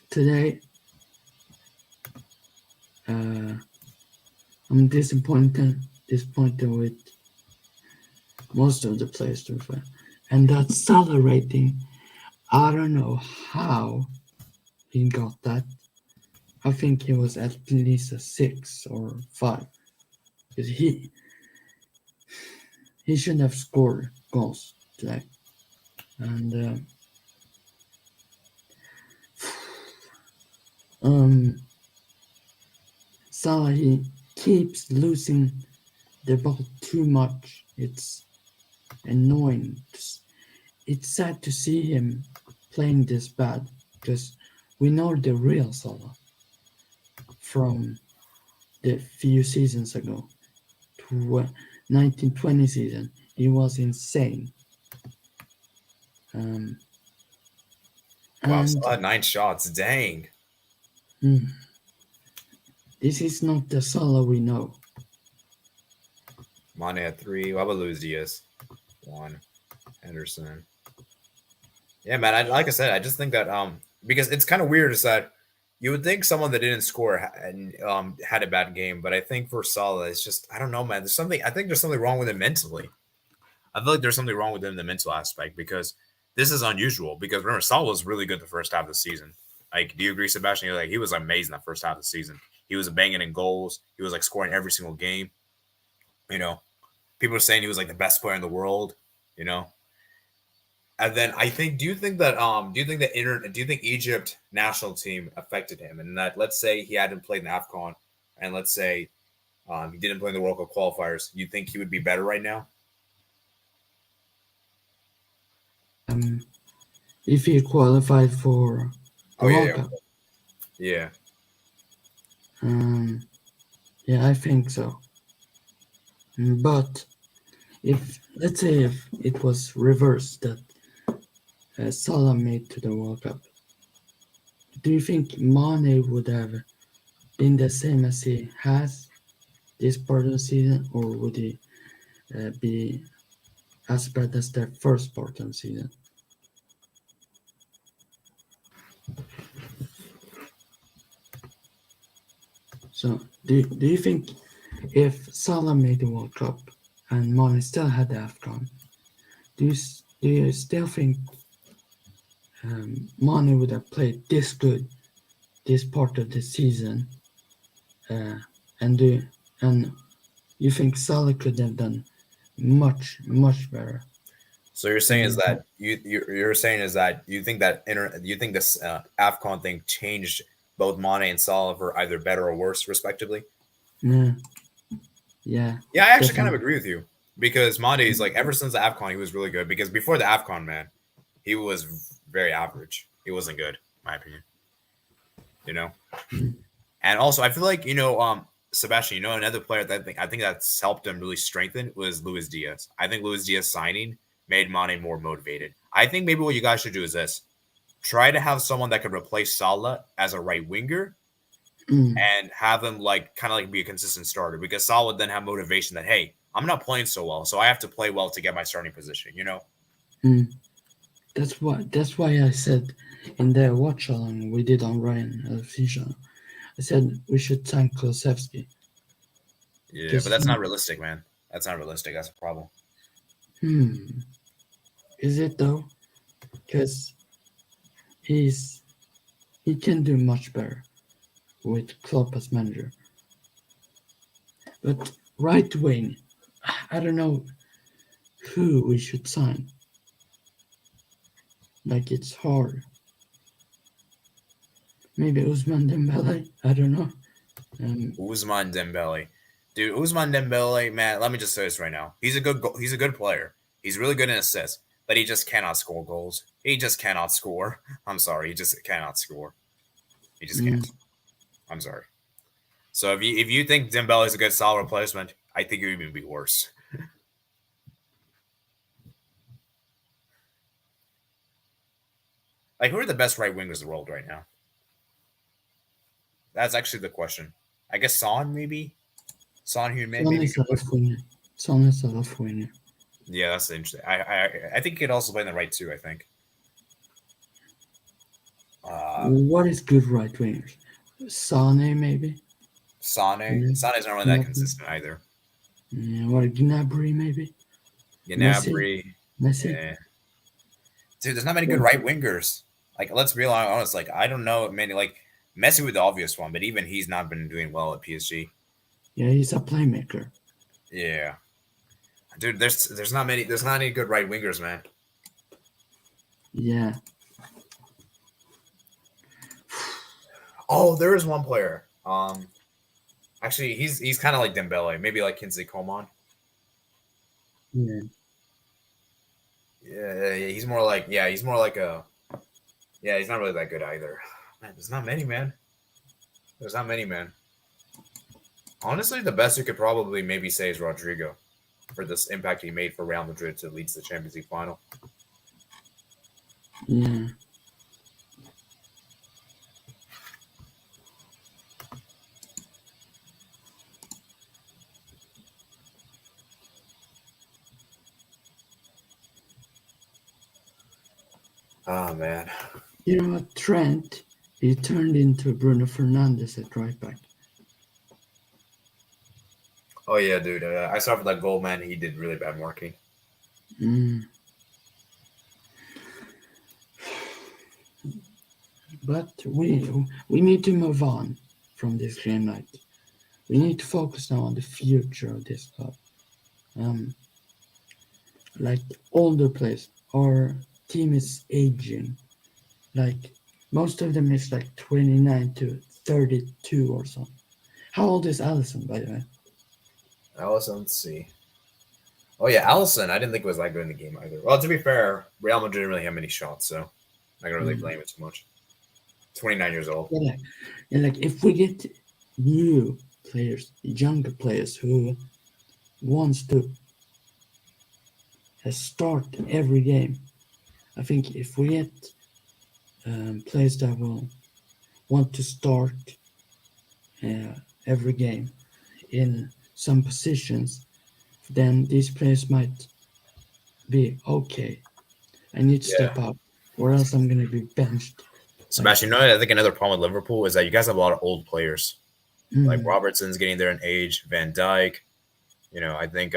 Today, I'm disappointed with most of the players to be fair. And that Salah rating, I don't know how he got that. I think he was at least a 6 or 5. Because he shouldn't have scored goals today. And Salah, he keeps losing the ball too much. It's annoying. It's sad to see him playing this bad because we know the real Salah from the few seasons ago. 1920 season, he was insane. Wow, And Salah had 9 shots. Dang. this is not the Salah we know. Mane had 3. What about Luis Diaz? 1. Henderson. Yeah, man. Like I said, I just think that because it's kind of weird is that you would think someone that didn't score and had a bad game, but I think for Salah, it's just I don't know, man. There's something. I think there's something wrong with him mentally. I feel like there's something wrong with him in the mental aspect because this is unusual. Because remember, Salah was really good the first half of the season. Like, do you agree, Sebastian? Like, he was amazing the first half of the season. He was banging in goals. He was like scoring every single game. You know, people are saying he was like the best player in the world. You know, and then I think, do you think Egypt national team affected him? And that, let's say he hadn't played in AFCON, and let's say he didn't play in the World Cup qualifiers, you think he would be better right now? If he qualified for the World Cup. Yeah. Yeah, I think so. But let's say if it was reversed that Salah made to the World Cup, do you think Mane would have been the same as he has this part of the season, or would he be as bad as the first part of the season? So, do you think if Salah made the World Cup and Mane still had the AFCON, do you still think Mane would have played this good this part of the season, and you think Salah could have done much better? So you're saying is that you're saying is that you think that you think this AFCON thing changed both Mane and Salah were either better or worse, respectively. Yeah. Yeah. Yeah, I actually kind of Definitely. agree with you because Mane is like ever since the Afcon, he was really good. Because before the Afcon, man, he was very average. He wasn't good, in my opinion. You know, Mm. and also I feel like Sebastian, another player that I think that's helped him really strengthen was Luis Diaz. I think Luis Diaz signing made Mane more motivated. I think maybe what you guys should do is this: try to have someone that could replace Salah as a right winger Mm. and have him like kind of like be a consistent starter because Salah would then have motivation that hey, I'm not playing so well, so I have to play well to get my starting position. Mm. That's why I said in the watch along we did on Ryan Fisher, I said we should thank Klosevsky. Yeah, but Because that's not realistic, man. That's not realistic. That's a problem. is it though? Because he can do much better with Klopp as manager. But right wing, I don't know who we should sign. Like it's hard. Maybe Usman Dembele. I don't know. Ousmane Dembele, dude. Ousmane Dembele, man. Let me just say this right now. He's a good player. He's really good in assists, but he just cannot score goals. He just cannot score. I'm sorry, he just cannot score. He just can't. I'm sorry. So if you think Dembele is a good solid replacement, I think it would even be worse. Like, who are the best right wingers in the world right now? That's actually the question. I guess Son, maybe. Son here, Son maybe is a could play. left winger. Son is a left winger. Yeah, that's interesting. I think he could also play in the right too. I think. What is good right wingers? Sane maybe. Sane. Sane's not really that consistent either. What Gnabry maybe. Messi. Gnabry. Messi. Yeah. Dude, there's not many good right wingers. Like, let's be honest. Like, I don't know many. Like, Messi was the obvious one, but even he's not been doing well at PSG. Yeah, he's a playmaker. Yeah, dude. There's not many. There's not any good right wingers, man. Yeah. Oh, there is one player. Actually, he's kind of like Dembele, maybe like Kingsley Coman. Yeah. Yeah, he's more like a. Yeah, he's not really that good either. Man, there's not many, man. There's not many, man. Honestly, the best you could probably maybe say is Rodrigo for this impact he made for Real Madrid to lead to the Champions League final. Yeah. Oh man. You know what? Trent, he turned into Bruno Fernandes at right back. Oh yeah, dude. I saw for that goal, man. He did really bad marking. But we need to move on from this game night. We need to focus now on the future of this club. Like older players, our team is aging. Like most of them is like 29 to 32 or something. How old is Allison, by the way? Allison, let's see. Oh yeah, Allison. I didn't think it was that good in the game either. Well, to be fair, Real Madrid didn't really have many shots, so I'm not gonna really blame it too much. 29 years old. Yeah, like if we get new players, younger players who wants to start every game, I think if we get players that will want to start every game in some positions, then these players might be okay. I need to step up, or else I'm going to be benched. Sebastian, I think another problem with Liverpool is that you guys have a lot of old players. Like Robertson's getting there in age, Van Dijk. I think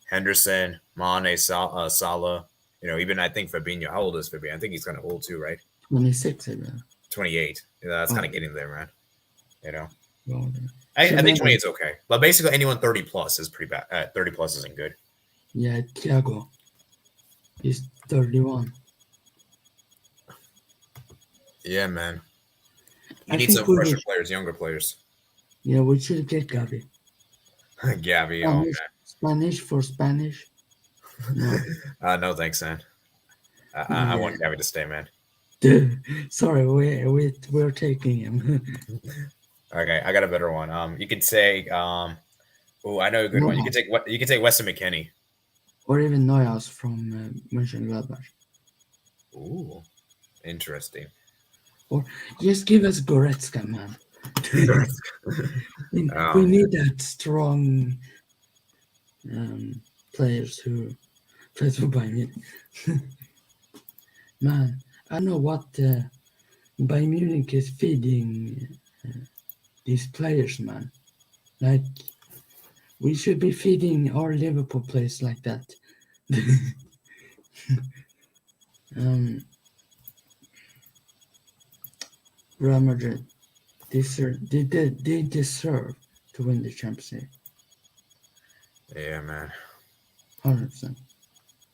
Henderson, Mane, Salah. Even I think Fabinho. How old is Fabinho? I think he's kind of old too, right? 26, I guess. 28. That's kind of getting there, man. Well, I think 28 is okay, but basically anyone 30 plus is pretty bad. 30 plus isn't good. Yeah, Thiago. He's 31. Yeah, man. You need some fresher players, younger players. Yeah, we should get Gavi. Gavi, oh man. Spanish for Spanish. No. No thanks, man. I want Gavi to stay, man. Sorry, we're taking him. Okay, I got a better one. You could say, I know a good one. You could take Weston McKennie, or even Neuhaus from Mönchengladbach. Ooh, interesting. Or just give us Goretzka, man. We need that strong players who play for Bayern Munich. Man, I know what Bayern Munich is feeding these players, man. Like, we should be feeding our Liverpool players like that. Real Madrid, they deserve to win the Champions League. Yeah, man. 100%.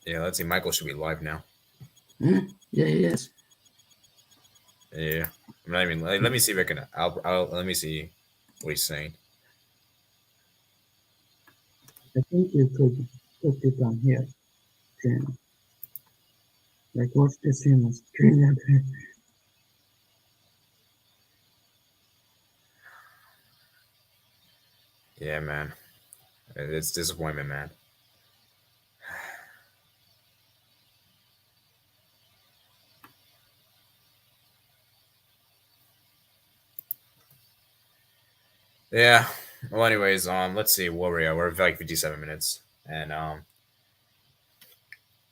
Yeah, let's see. Michael should be live now. Yeah, he is. Yeah, I'm not even. Let me see if I can. Let me see what he's saying. I think you could put it on here. Stream. Like, watch the stream on screen. Yeah, man. It's disappointment, man. Yeah. Well, anyways, let's see where we are. We're at like 57 minutes, and I'll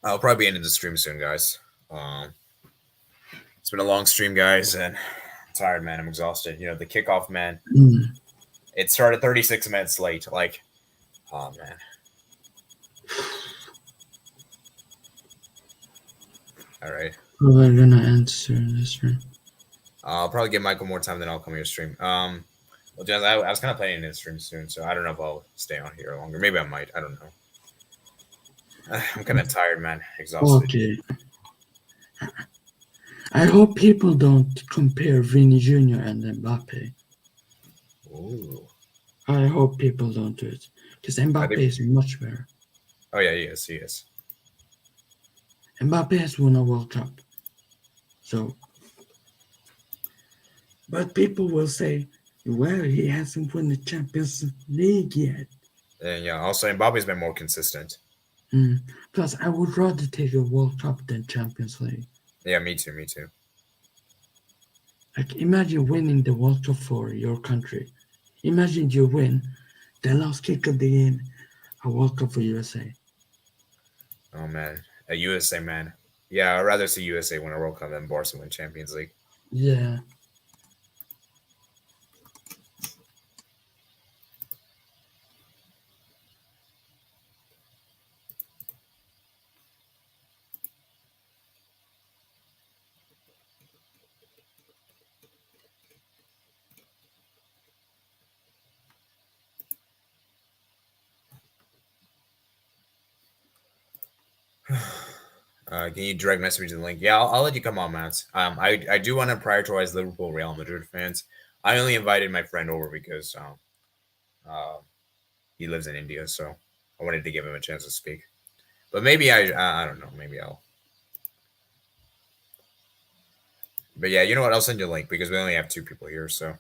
probably be ending the stream soon, guys. It's been a long stream, guys, and I'm tired, man. I'm exhausted. You know, the kickoff, man. It started 36 minutes late. Like, oh man. All right. Probably gonna answer this one. I'll probably give Michael more time, then I'll come here stream. Well, Jazz, I was kind of planning to stream soon, so I don't know if I'll stay on here longer. Maybe I might. I don't know. I'm kind of tired, man. Exhausted. Okay. I hope people don't compare Vini Jr. and Mbappe. Ooh. I hope people don't do it. Because Mbappe is much better. Oh, yeah, he is. Mbappe has won a World Cup. So, but people will say, well, he hasn't won the Champions League yet. And yeah, also Mbappe's been more consistent. Plus, I would rather take a World Cup than Champions League. Yeah, me too. Like, imagine winning the World Cup for your country. Imagine you win the last kick of the game, a World Cup for USA. Oh, man. A USA, man. Yeah, I'd rather see USA win a World Cup than Barca win Champions League. Yeah. Can you direct message me to the link? Yeah, I'll let you come on, Matt. I do want to prioritize Liverpool, Real Madrid fans. I only invited my friend over because he lives in India, so I wanted to give him a chance to speak. But maybe I don't know. Maybe I'll. But yeah, you know what? I'll send you a link because we only have 2 people here, so.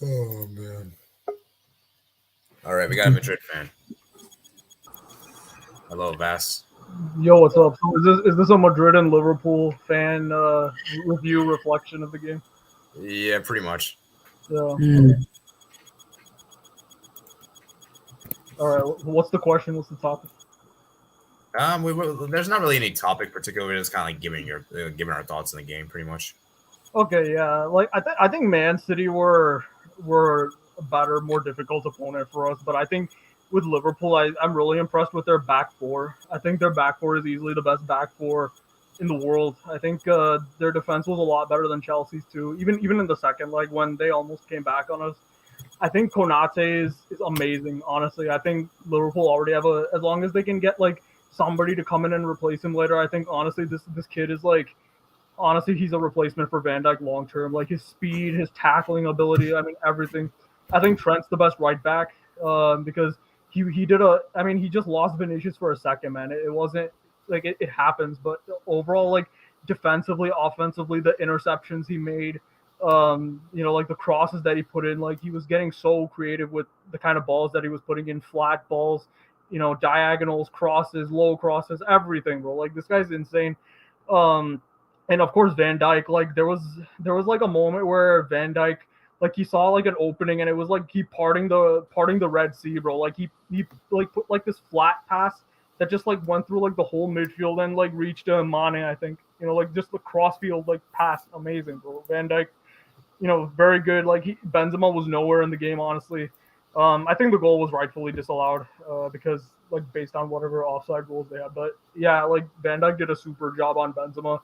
Oh man! All right, we got a Madrid fan. Hello, Vass. Yo, what's up? So is this a Madrid and Liverpool fan review reflection of the game? Yeah, pretty much. Yeah. All right. What's the question? What's the topic? There's not really any topic particularly. We're just kind of like giving our thoughts on the game, pretty much. Okay, yeah. Like I think Man City were a better, more difficult opponent for us, but I think with Liverpool, I'm really impressed with their back four. I think their back four is easily the best back four in the world. I think their defense was a lot better than Chelsea's too. Even in the second leg when they almost came back on us, I think Konate is amazing. Honestly, I think Liverpool already have as long as they can get like somebody to come in and replace him later. I think honestly this kid is like honestly he's a replacement for Van Dijk long term. Like his speed, his tackling ability, I mean everything. I think Trent's the best right back because he did he just lost Vinicius for a second, man. It wasn't like it happens, but overall like defensively, offensively, the interceptions he made, like the crosses that he put in, like he was getting so creative with the kind of balls that he was putting in, flat balls, diagonals, crosses, low crosses, everything, bro. Like this guy's insane. And of course Van Dijk, like there was like a moment where Van Dijk, like he saw like an opening and it was like he parting the Red Sea, bro. Like he like put like this flat pass that just like went through like the whole midfield and like reached Mane, I think. Like just the crossfield like pass, amazing, bro. Van Dijk, very good. Like Benzema was nowhere in the game, honestly. I think the goal was rightfully disallowed because like based on whatever offside rules they had. But yeah, like Van Dijk did a super job on Benzema.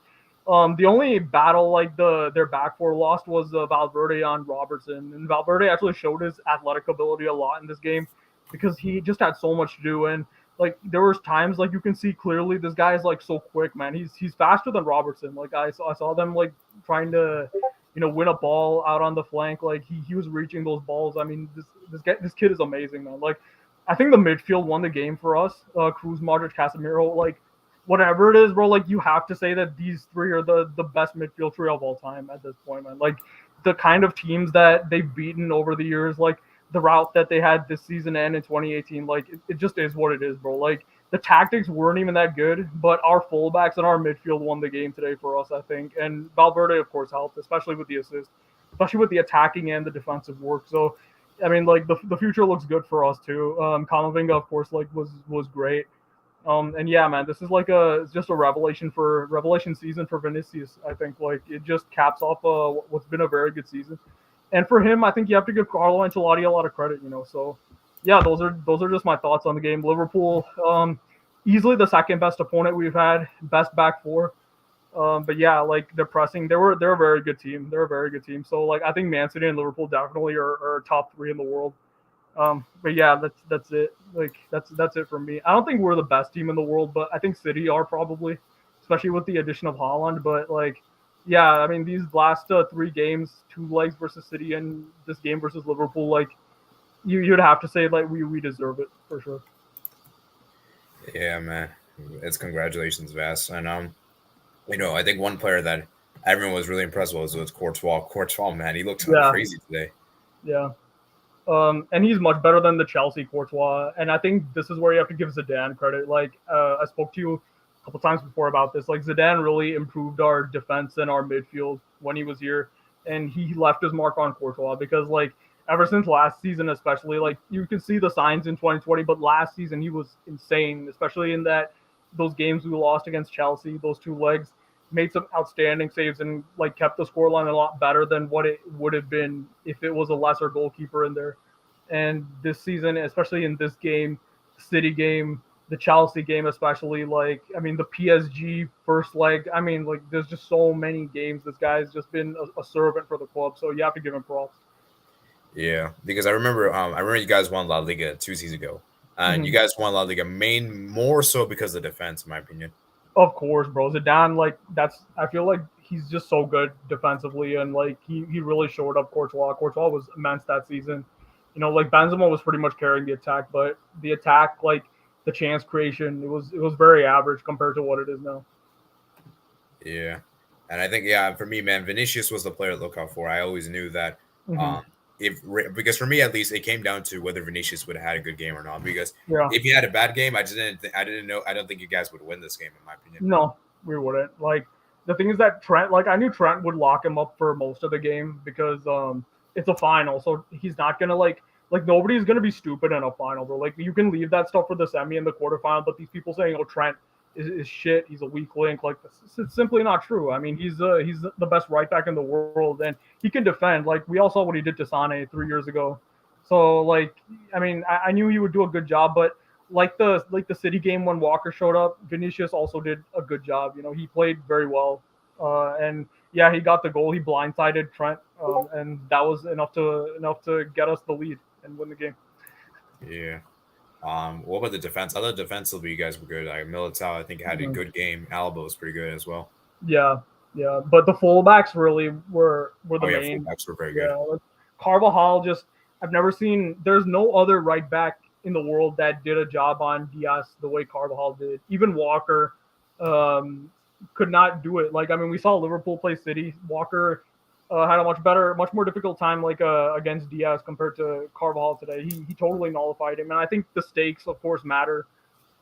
The only battle like their back four lost was Valverde on Robertson, and Valverde actually showed his athletic ability a lot in this game because he just had so much to do. And like there was times like you can see clearly this guy is like so quick, man. He's faster than Robertson. Like I saw them like trying to win a ball out on the flank. Like he was reaching those balls. I mean this kid is amazing, man. Like I think the midfield won the game for us. Cruz, Modric, Casemiro, like whatever it is, bro. Like you have to say that these three are the best midfield trio of all time at this point, man. Like the kind of teams that they've beaten over the years, like the route that they had this season and in 2018, like it just is what it is, bro. Like the tactics weren't even that good, but our fullbacks and our midfield won the game today for us, I think. And Valverde, of course, helped, especially with the assist, especially with the attacking and the defensive work. So, I mean, like the future looks good for us too. Kamavinga, of course, like was great. And yeah, man, this is like it's just a revelation season for Vinicius. I think like it just caps off what's been a very good season. And for him, I think you have to give Carlo Ancelotti a lot of credit, So, yeah, those are just my thoughts on the game. Liverpool, easily the second best opponent we've had, best back four. But yeah, like they're pressing. They're a very good team. They're a very good team. So like I think Man City and Liverpool definitely are top three in the world. But yeah, that's it. Like that's it for me. I don't think we're the best team in the world, but I think City are probably, especially with the addition of Haaland. But like. Yeah, I mean these last 3 games, 2 legs versus City and this game versus Liverpool, like you'd have to say like we deserve it for sure. Yeah, man, it's congratulations, Vass. And I think one player that everyone was really impressed with was Courtois. Courtois, man, he looked crazy today. Yeah, and he's much better than the Chelsea Courtois. And I think this is where you have to give Zidane credit. Like I spoke to you couple times before about this. Like Zidane really improved our defense and our midfield when he was here, and he left his mark on Courtois because like ever since last season, especially like you can see the signs in 2020, but last season he was insane, especially in those games we lost against Chelsea, those 2 legs, made some outstanding saves and like kept the scoreline a lot better than what it would have been if it was a lesser goalkeeper in there. And this season, especially in this game, City game, the Chelsea game especially, like, I mean, the PSG first leg, I mean, like, there's just so many games. This guy's just been a servant for the club, so you have to give him props. Yeah, because I remember you guys won La Liga 2 seasons ago, and you guys won La Liga more so because of the defense, in my opinion. Of course, bro. Zidane, like, I feel like he's just so good defensively, and, like, he really showed up Courtois. Courtois was immense that season. Like, Benzema was pretty much carrying the attack, but the attack, like, the chance creation, it was very average compared to what it is now. Yeah, and I think for me, man, Vinicius was the player to look out for. I always knew that because for me at least, it came down to whether Vinicius would have had a good game or not. Because if he had a bad game, I don't think you guys would win this game, in my opinion. No, we wouldn't. Like the thing is that Trent, like I knew Trent would lock him up for most of the game because it's a final, so he's not gonna like nobody's going to be stupid in a final, bro. Like, you can leave that stuff for the semi and the quarterfinal, but these people saying, oh, Trent is shit, he's a weak link, like, it's simply not true. I mean, he's the best right back in the world, and he can defend. Like, we all saw what he did to Sane 3 years ago. So, like, I mean, I knew he would do a good job, but like the City game when Walker showed up, Vinicius also did a good job. He played very well. And yeah, he got the goal. He blindsided Trent, and that was enough to get us the lead and win the game. Yeah. What about the defense? I thought defensively you guys were good. Like Militao, I think had a Mhm. good game. Alaba was pretty good as well. Yeah, yeah, but the fullbacks really were the Oh yeah, main. fullbacks were very good. Yeah, like Carvajal just I've never seen. There's no other right back in the world that did a job on Diaz the way Carvajal did. Even Walker um, could not do it. Like I mean, we saw Liverpool play City. Walker had a much more difficult time like against Diaz compared to Carvajal today. He totally nullified him, and I think the stakes, of course, matter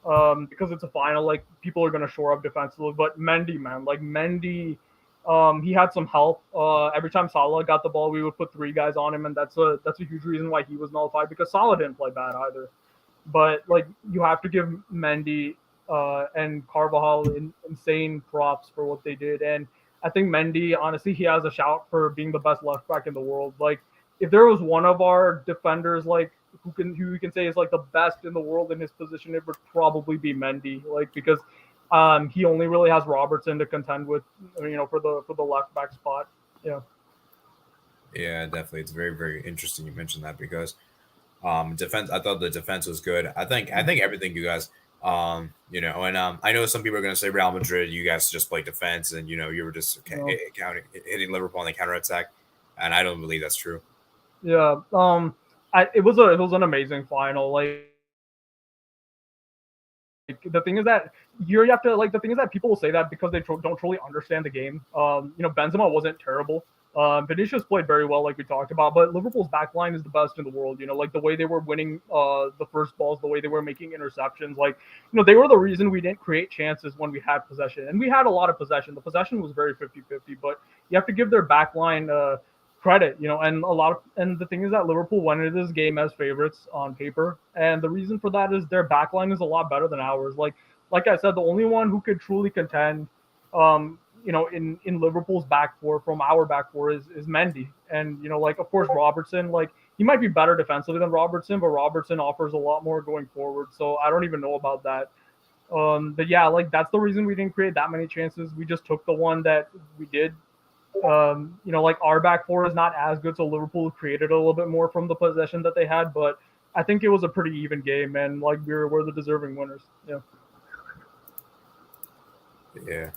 because it's a final. Like people are gonna shore up defensively, but Mendy, man, like Mendy, he had some help. Every time Salah got the ball, we would put three guys on him, and that's a huge reason why he was nullified because Salah didn't play bad either. But like you have to give Mendy and Carvajal insane props for what they did, and I think Mendy, honestly, he has a shout for being the best left back in the world. Like if there was one of our defenders like who we can say is like the best in the world in his position, it would probably be Mendy. Like because he only really has Robertson to contend with, for the left back spot. Yeah. Yeah, definitely. It's very, very interesting you mentioned that because defense I thought the defense was good. I think everything you guys and I know some people are gonna say Real Madrid, you guys just play defense and you were just hitting Liverpool on the counter attack. And I don't believe that's true. Yeah. It was an amazing final. Like the thing is that you have to like the thing is that people will say that because they don't truly understand the game. Benzema wasn't terrible. Vinicius played very well, like we talked about, but Liverpool's back line is the best in the world. Like the way they were winning the first balls, the way they were making interceptions, like they were the reason we didn't create chances when we had possession, and we had a lot of possession. The possession was very 50-50, but you have to give their back line credit, and the thing is that Liverpool went into this game as favorites on paper, and the reason for that is their back line is a lot better than ours. Like I said, the only one who could truly contend, in Liverpool's back four from our back four is Mendy, and like of course Robertson, like he might be better defensively than Robertson, but Robertson offers a lot more going forward. So I don't even know about that. But yeah, like that's the reason we didn't create that many chances. We just took the one that we did. Like our back four is not as good, so Liverpool created a little bit more from the possession that they had, but I think it was a pretty even game, and like we're the deserving winners. Yeah. Yeah.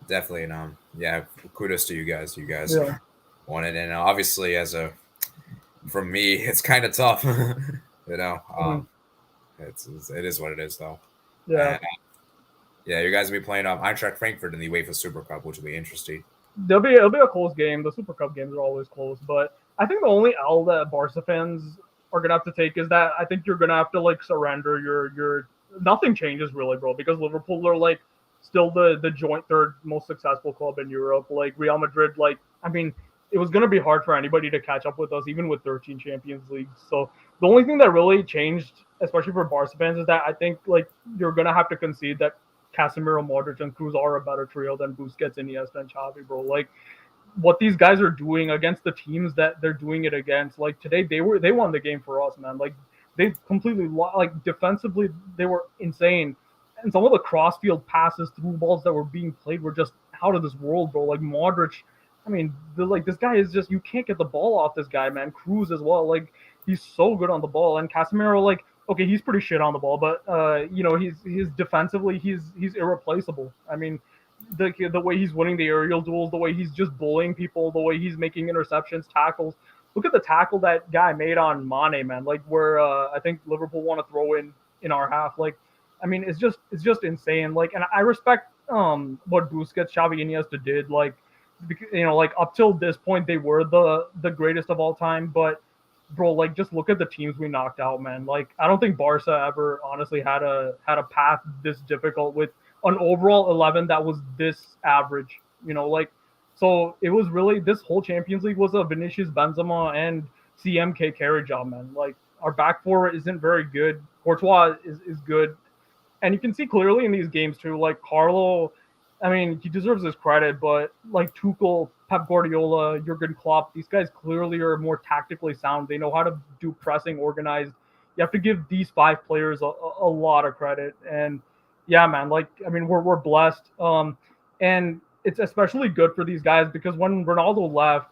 Definitely, and yeah, kudos to you guys. You guys Yeah. won it, and obviously, from me, it's kind of tough. It is what it is, though. Yeah. And, yeah, you guys will be playing Eintracht Frankfurt in the UEFA Super Cup, which will be interesting. It'll be a close game. The Super Cup games are always close, but I think the only L that Barca fans are gonna have to take is that I think you're gonna have to like surrender your nothing changes really, bro, because Liverpool are like still the joint third most successful club in Europe. Like Real Madrid, like I mean, it was gonna be hard for anybody to catch up with us, even with 13 Champions Leagues. So the only thing that really changed, especially for Barca fans, is that I think like you're gonna have to concede that Casemiro, Modric, and Cruz are a better trio than Busquets, Iniesta, and Xavi, bro. Like what these guys are doing against the teams that they're doing it against. Like today, they won the game for us, man. Like they completely like defensively, they were insane, and some of the crossfield passes through balls that were being played were just out of this world, bro. Like Modric, I mean, this guy is just you can't get the ball off this guy, man. Cruz as well, like he's so good on the ball, and Casemiro, like okay, he's pretty shit on the ball, but he's defensively he's irreplaceable. I mean, the way he's winning the aerial duels, the way he's just bullying people, the way he's making interceptions, tackles. Look at the tackle that guy made on Mane, man. Like where I think Liverpool want to throw in our half. Like, I mean, it's just insane. Like, and I respect what Busquets, Xavi, Iniesta did. Like, like up till this point they were the greatest of all time, but bro, like just look at the teams we knocked out, man. Like I don't think Barca ever honestly had a path this difficult with an overall 11 that was this average. Like so it was really this whole Champions League was a Vinicius, Benzema, and CMK carry job, man. Like our back four isn't very good. Courtois is good, and you can see clearly in these games too. Like Carlo, I mean, he deserves his credit, but like Tuchel, Pep Guardiola, Jurgen Klopp, these guys clearly are more tactically sound. They know how to do pressing organized. You have to give these five players a lot of credit. And yeah, man, like I mean, we're blessed. And it's especially good for these guys because when Ronaldo left,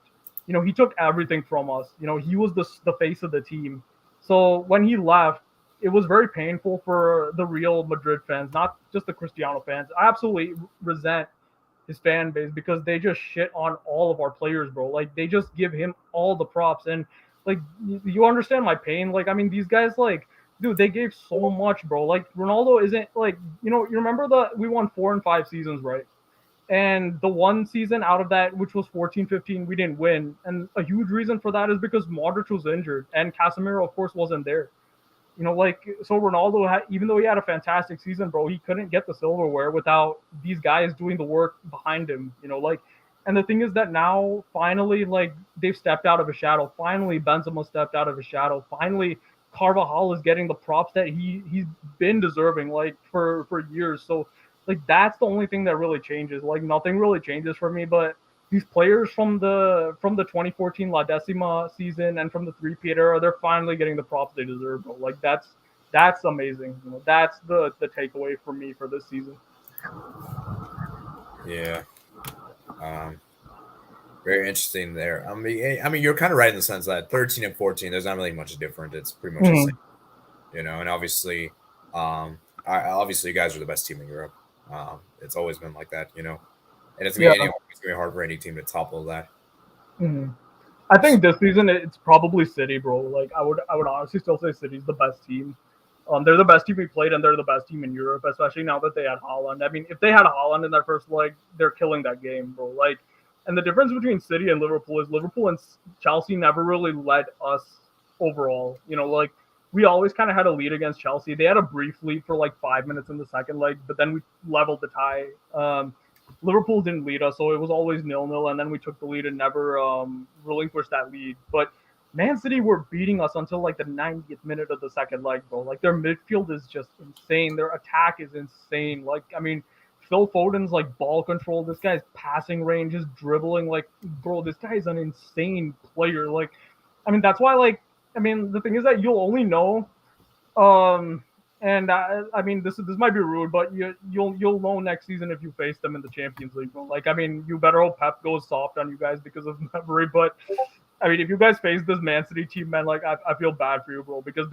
he took everything from us. He was the face of the team. So when he left, it was very painful for the Real Madrid fans, not just the Cristiano fans. I absolutely resent his fan base because they just shit on all of our players, bro. Like they just give him all the props and like you understand my pain. Like I mean, these guys like, dude, they gave so much, bro. Like Ronaldo isn't like you remember we won 4 and 5 seasons, right? And the one season out of that, which was 14-15, we didn't win. And a huge reason for that is because Modric was injured and Casemiro, of course, wasn't there. So Ronaldo, even though he had a fantastic season, bro, he couldn't get the silverware without these guys doing the work behind him. And the thing is that now, finally, like, they've stepped out of his shadow. Finally, Benzema stepped out of his shadow. Finally, Carvajal is getting the props that he's been deserving, like, for years. So, like, that's the only thing that really changes. Like, nothing really changes for me, but these players from the 2014 La Decima season and from the three-peat era, they're finally getting the props they deserve, bro. Like, that's amazing. That's the takeaway for me for this season. Yeah. Very interesting there. I mean, you're kind of right in the sense that 13 and 14, there's not really much different. It's pretty much the same, and obviously, obviously, you guys are the best team in Europe. It's always been like that, and it's gonna be hard for any team to topple that. I think this season it's probably City, bro. Like I would honestly still say City's the best team. They're the best team we played, and they're the best team in Europe, especially now that they had Haaland. I mean, if they had Haaland in their first leg, they're killing that game, bro. Like, and the difference between City and Liverpool is Liverpool and Chelsea never really led us overall. Like we always kind of had a lead against Chelsea. They had a brief lead for like 5 minutes in the second leg, but then we leveled the tie. Liverpool didn't lead us, so it was always 0-0, and then we took the lead and never relinquished that lead. But Man City were beating us until like the 90th minute of the second leg, bro. Like their midfield is just insane. Their attack is insane. Like, I mean, Phil Foden's like ball control. This guy's passing range is dribbling. Like, bro, this guy is an insane player. Like, I mean, that's why, like, I mean, the thing is that you'll only know, and I mean, this might be rude, but you'll know next season if you face them in the Champions League, bro. Like, I mean, you better hope Pep goes soft on you guys because of memory, but I mean, if you guys face this Man City team, man, like I feel bad for you, bro, because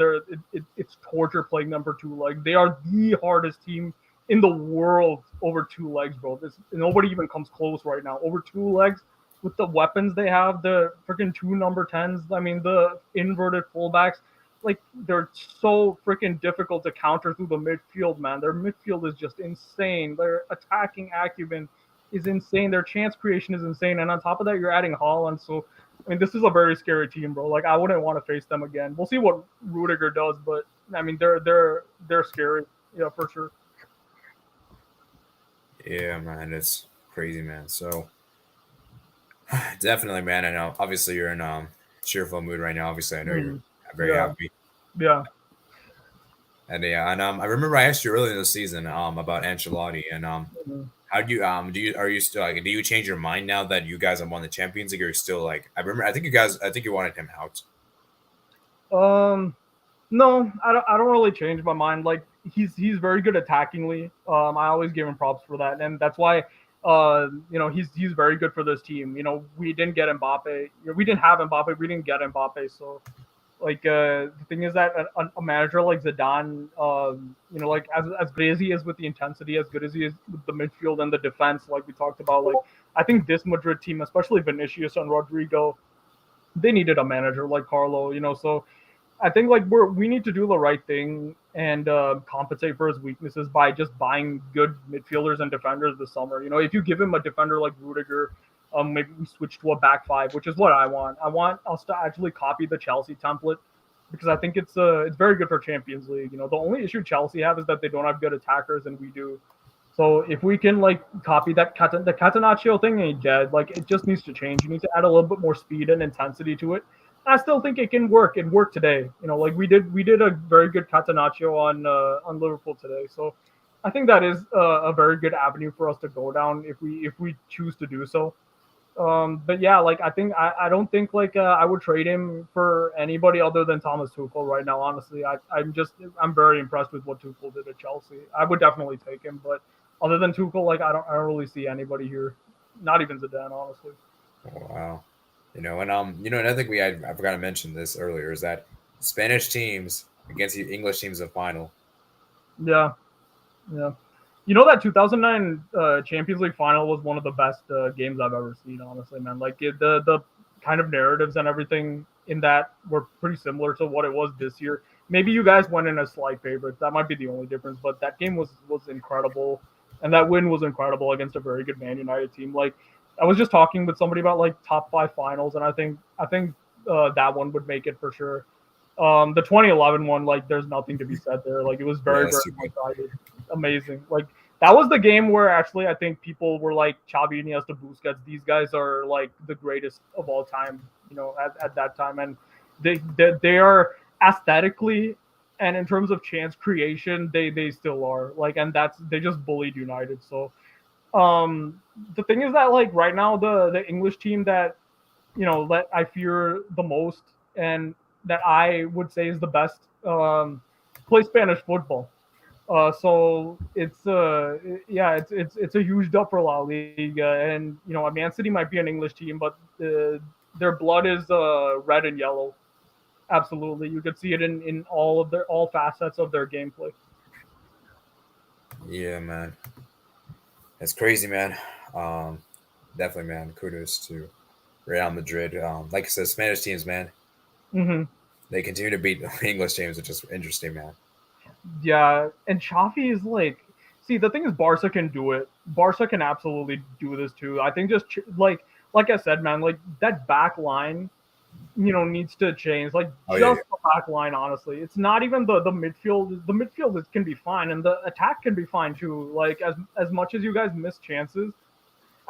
it's torture playing them for 2 legs. They are the hardest team in the world over 2 legs, bro. Nobody even comes close right now. Over 2 legs with the weapons they have, the freaking 2 number 10s. I mean, the inverted fullbacks, like they're so freaking difficult to counter through the midfield, man. Their midfield is just insane. Their attacking acumen is insane. Their chance creation is insane, and on top of that, you're adding Haaland. So I mean, this is a very scary team, bro. Like, I wouldn't want to face them again. We'll see what Rudiger does, but I mean, they're scary, yeah, for sure. Yeah, man, it's crazy, man. So definitely, man. I know. Obviously, you're in cheerful mood right now. Obviously, I know you're very happy. Yeah. And I remember I asked you earlier in the season about Ancelotti, and how do you still like? Do you change your mind now that you guys have won the Champions League? Or you're still like? I think you wanted him out. No, I don't really change my mind. Like he's very good attackingly. I always give him props for that, and that's why he's very good for this team. We didn't get Mbappe. We didn't have Mbappe. We didn't get Mbappe. So like the thing is that a manager like Zidane, like as good as he is with the intensity, as good as he is with the midfield and the defense, like we talked about, like I think this Madrid team, especially Vinicius and Rodrigo, they needed a manager like Carlo. So I think like we need to do the right thing and compensate for his weaknesses by just buying good midfielders and defenders this summer. If you give him a defender like Rudiger, maybe we switch to a back 5, which is what I want. I want us to actually copy the Chelsea template because I think it's very good for Champions League. The only issue Chelsea have is that they don't have good attackers and we do. So if we can like copy that the Catenaccio thing ain't dead. Like it just needs to change. You need to add a little bit more speed and intensity to it. I still think it can work. It worked today. Like we did a very good Catenaccio on Liverpool today. So I think that is a very good avenue for us to go down if we choose to do so. But yeah, like I don't think like I would trade him for anybody other than Thomas Tuchel right now. Honestly, I'm very impressed with what Tuchel did at Chelsea. I would definitely take him, but other than Tuchel, like I don't really see anybody here. Not even Zidane, honestly. Wow. Another thing I forgot to mention this earlier is that Spanish teams against the English teams in the final. Yeah, yeah. You know that 2009 Champions League final was one of the best games I've ever seen. Honestly, man, like the kind of narratives and everything in that were pretty similar to what it was this year. Maybe you guys went in as slight favorites. That might be the only difference. But that game was incredible, and that win was incredible against a very good Man United team. Like I was just talking with somebody about like top 5 finals, and I think that one would make it for sure. The 2011 one, like there's nothing to be said there. Like it was very one-sided, amazing. Like that was the game where actually I think people were like Xavi, Iniesta, Busquets. These guys are like the greatest of all time. At that time, and they are aesthetically and in terms of chance creation, they still are like, and they just bullied United. So the thing is that like right now the English team that that I fear the most and that I would say is the best play Spanish football. So it's it's a huge dub for La Liga, and Man City might be an English team, but their blood is red and yellow. Absolutely, you could see it in all facets of their gameplay. Yeah, man, it's crazy, man. Definitely, man. Kudos to Real Madrid. Like I said, Spanish teams, man. Mm-hmm. They continue to beat English teams, which is interesting, man. Yeah, and Xavi is like, see, the thing is, Barca can do it. Barca can absolutely do this too. I think just like I said, man, like that back line, needs to change. Like the back line, honestly, it's not even the midfield. The midfield can be fine, and the attack can be fine too. Like as much as you guys miss chances,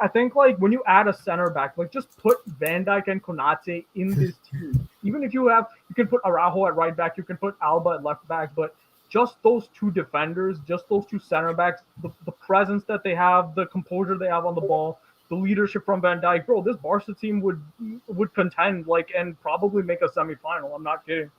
I think like when you add a center back, like just put Van Dijk and Konate in this team. Even if you can put Araujo at right back, you can put Alba at left back, but just those two defenders, just those two center backs, the presence that they have, the composure they have on the ball, the leadership from Van Dijk, bro, this Barca team would contend like and probably make a semifinal. I'm not kidding,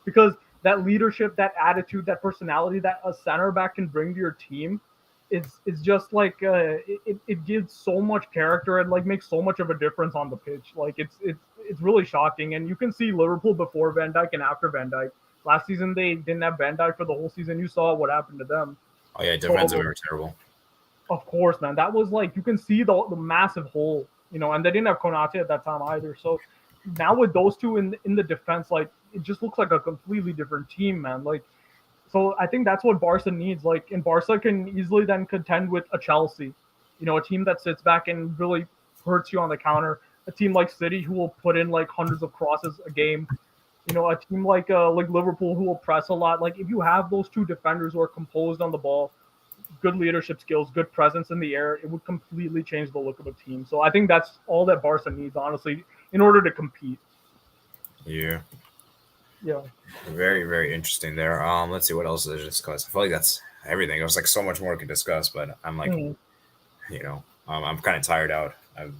because that leadership, that attitude, that personality that a center back can bring to your team, it's just like it gives so much character and like makes so much of a difference on the pitch. Like it's really shocking, and you can see Liverpool before Van Dijk and after Van Dijk. Last season they didn't have Van Dijk for the whole season. You saw what happened to them. Oh yeah, defensively were terrible. Of course, man. That was like you can see the massive hole, and they didn't have Konate at that time either. So now with those two in the defense, like it just looks like a completely different team, man. Like. So I think that's what Barca needs. Like, and Barca can easily then contend with a Chelsea, a team that sits back and really hurts you on the counter. A team like City who will put in like hundreds of crosses a game. A team like Liverpool who will press a lot. Like if you have those two defenders who are composed on the ball, good leadership skills, good presence in the air, it would completely change the look of a team. So I think that's all that Barca needs, honestly, in order to compete. Yeah. Yeah. Very, very interesting there. Let's see what else to discuss. I feel like that's everything. There's like so much more we can discuss, but I'm like, I'm kind of tired out. I'm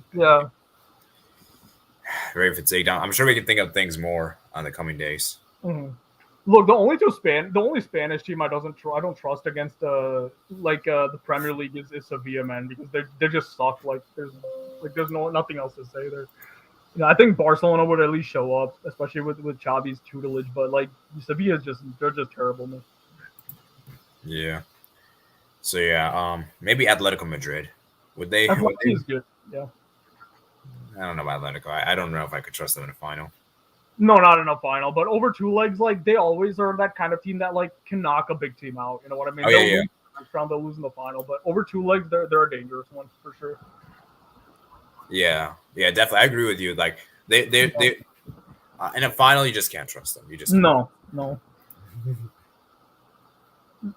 very fatigued. I'm sure we can think of things more on the coming days. Mm-hmm. Look, the only Spanish team I don't trust against the Premier League is Sevilla, man, because they just suck. Like there's nothing else to say there. I think Barcelona would at least show up, especially with Xavi's tutelage. But like Sevilla they're just terrible, man. Yeah. So yeah, maybe Atletico Madrid. Would they? Is good. Yeah. I don't know about Atletico. I don't know if I could trust them in a final. No, not in a final, but over two legs, like they always are that kind of team that like can knock a big team out. You know what I mean? Oh, they'll yeah. lose in the next round, they'll lose in the final, but over two legs, they're a dangerous one for sure. Yeah, definitely. I agree with you. Like they in a final, you just can't trust them. You just no.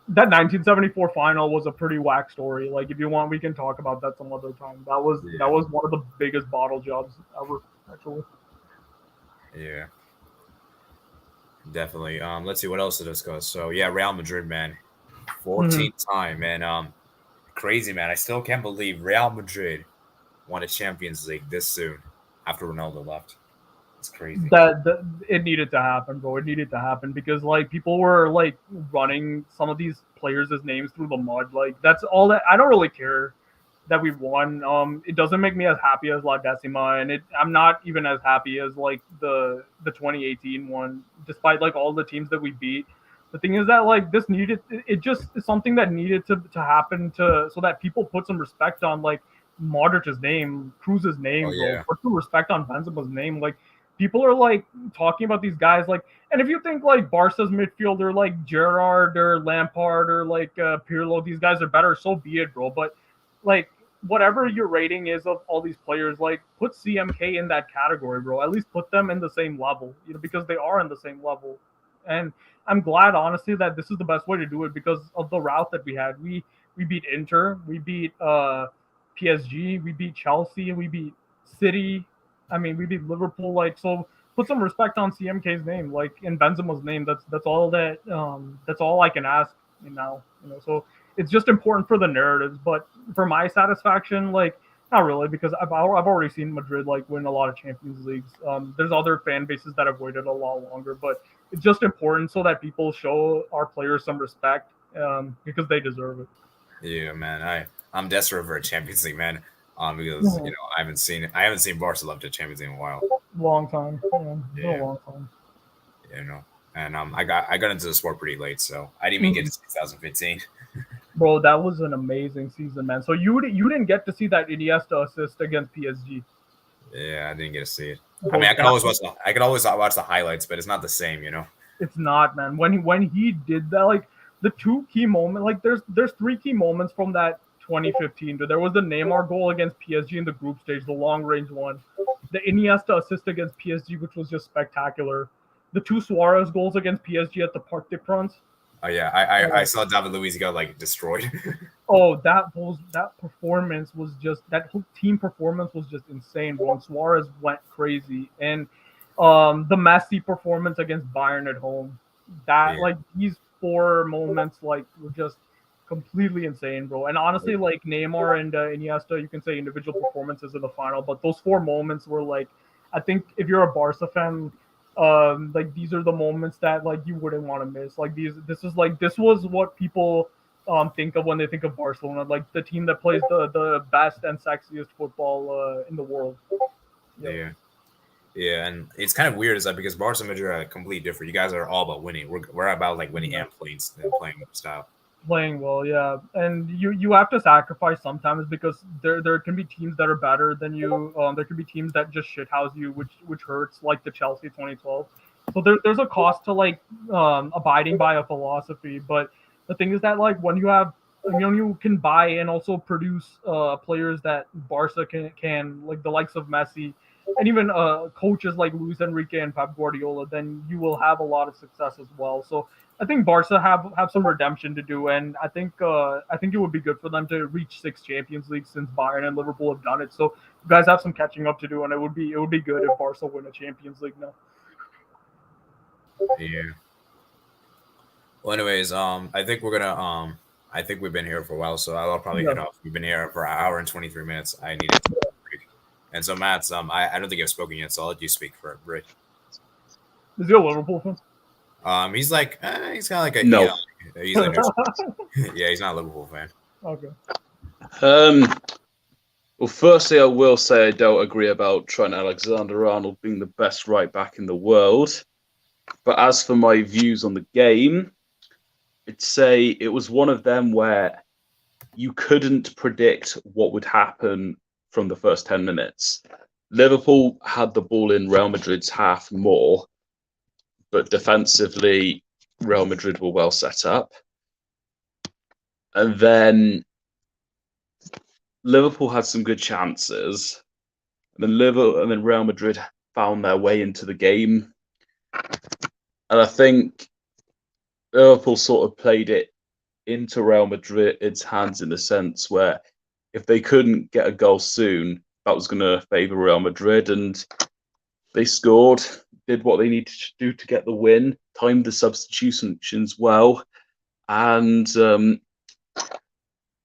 That 1974 final was a pretty whack story. Like if you want, we can talk about that some other time. That was one of the biggest bottle jobs ever, actually. Yeah, definitely. Let's see what else to discuss. So yeah, Real Madrid, man, 14th time, man. Crazy, man. I still can't believe Real Madrid won a Champions League this soon after Ronaldo left. It's crazy. That it needed to happen, bro. It needed to happen because like people were like running some of these players' names through the mud. Like that's all that I don't really care that we won. It doesn't make me as happy as La Decima, and I'm not even as happy as like the 2018 one, despite like all the teams that we beat. The thing is that like this needed it just is something that needed to happen to so that people put some respect on like Modric's name, Cruz's Oh name, bro. yeah. Put some respect on Benzema's name. Like people are like talking about these guys like, and if you think like Barca's midfielder like Gerrard or Lampard or like Pirlo, these guys are better, so be it, bro. But like whatever your rating is of all these players, like put CMK in that category, bro. At least put them in the same level, because they are in the same level. And I'm glad, honestly, that this is the best way to do it because of the route that we had. We beat Inter, we beat PSG, we beat Chelsea, we beat City. I mean, we beat Liverpool. Like, so put some respect on CMK's name, like in Benzema's name. That's all that's all I can ask now. So it's just important for the narratives, but for my satisfaction, like not really, because I've already seen Madrid like win a lot of Champions Leagues. There's other fan bases that have waited a lot longer, but it's just important so that people show our players some respect because they deserve it. Yeah, man. I'm desperate for a Champions League, man. Because I haven't seen Barca lift the Champions League in a while. Long time, yeah, it's been a Yeah, long time. and I got into the sport pretty late, so I didn't even get to 2015. Bro, that was an amazing season, man. So you didn't get to see that Iniesta assist against PSG. Yeah, I didn't get to see it. I Bro, mean, I could always watch the highlights, but it's not the same. it's not, man. When he did that, like the two key moments, like there's three key moments from that 2015. There was the Neymar goal against PSG in the group stage, the long range one. The Iniesta assist against PSG, which was just spectacular. The two Suarez goals against PSG at the Parc des Princes. Oh yeah, I saw David Luiz got like destroyed. Oh, that performance was just that whole team performance was just insane, bro. And Suarez went crazy, and the Messi performance against Bayern at home, that Yeah. like these four moments like were just completely insane, bro. And honestly, like Neymar and Iniesta, you can say individual performances in the final, but those four moments were like, I think if you're a Barca fan, like these are the moments that like you wouldn't want to miss. Like this was what people think of when they think of Barcelona, like the team that plays the best and sexiest football in the world. Yep. Yeah. Yeah, and it's kind of weird is that because Barca and Madrid are completely different. You guys are all about winning. We're about like winning and playing style. Playing well, yeah, and you have to sacrifice sometimes because there can be teams that are better than you. There can be teams that just shithouse you, which hurts, like the Chelsea 2012. So there's a cost to like abiding by a philosophy. But the thing is that like when you can buy and also produce players that Barca can like the likes of Messi and even coaches like Luis Enrique and Pep Guardiola, then you will have a lot of success as well. So I think Barca have some redemption to do, and I think it would be good for them to reach 6 Champions Leagues since Bayern and Liverpool have done it. So you guys have some catching up to do, and it would be good if Barca win a Champions League now. Yeah. Well, anyways, I think we're gonna I think we've been here for a while, so I'll probably Yeah. head off. We've been here for an hour and 23 minutes. I need to take a break. And so Matt's I don't think I've spoken yet, so I'll let you speak for a break. Is he a Liverpool fan? He's like he's kind of like a No. he's like yeah, he's not a Liverpool fan. Okay. Well, firstly, I will say I don't agree about Trent Alexander-Arnold being the best right back in the world. But as for my views on the game, I'd say it was one of them where you couldn't predict what would happen from the first 10 minutes. Liverpool had the ball in Real Madrid's half more, but defensively, Real Madrid were well set up. And then Liverpool had some good chances. And then Real Madrid found their way into the game. And I think Liverpool sort of played it into Real Madrid's hands in the sense where if they couldn't get a goal soon, that was going to favour Real Madrid. And they scored, did what they needed to do to get the win, timed the substitutions well. And,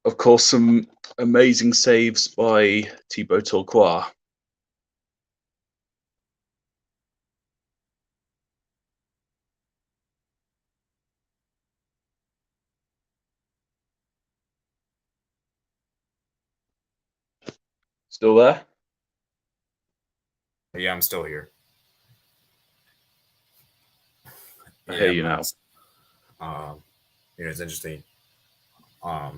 of course, some amazing saves by Thibaut Courtois. Still there? Yeah, I'm still here. I hear you now. It's interesting. What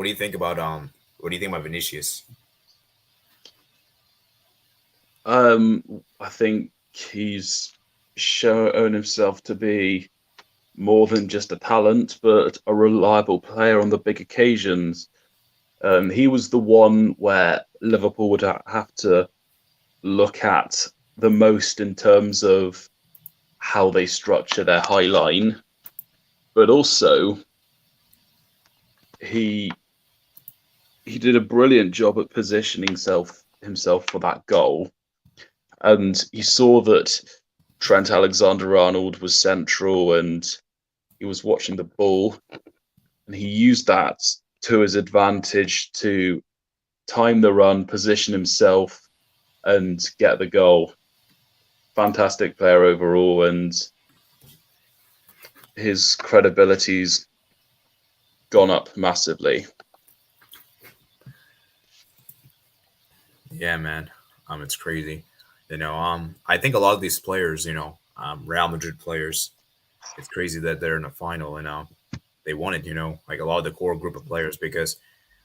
do you think about Vinicius? I think he's shown himself to be more than just a talent, but a reliable player on the big occasions. He was the one where Liverpool would have to look at the most in terms of how they structure their high line, but also he did a brilliant job at positioning himself for that goal, and he saw that Trent Alexander-Arnold was central and he was watching the ball, and he used that to his advantage to time the run, position himself, and get the goal. Fantastic player overall, and his credibility's gone up massively. Yeah, man. It's crazy. I think a lot of these players, Real Madrid players, it's crazy that they're in a final and they won it, like a lot of the core group of players, because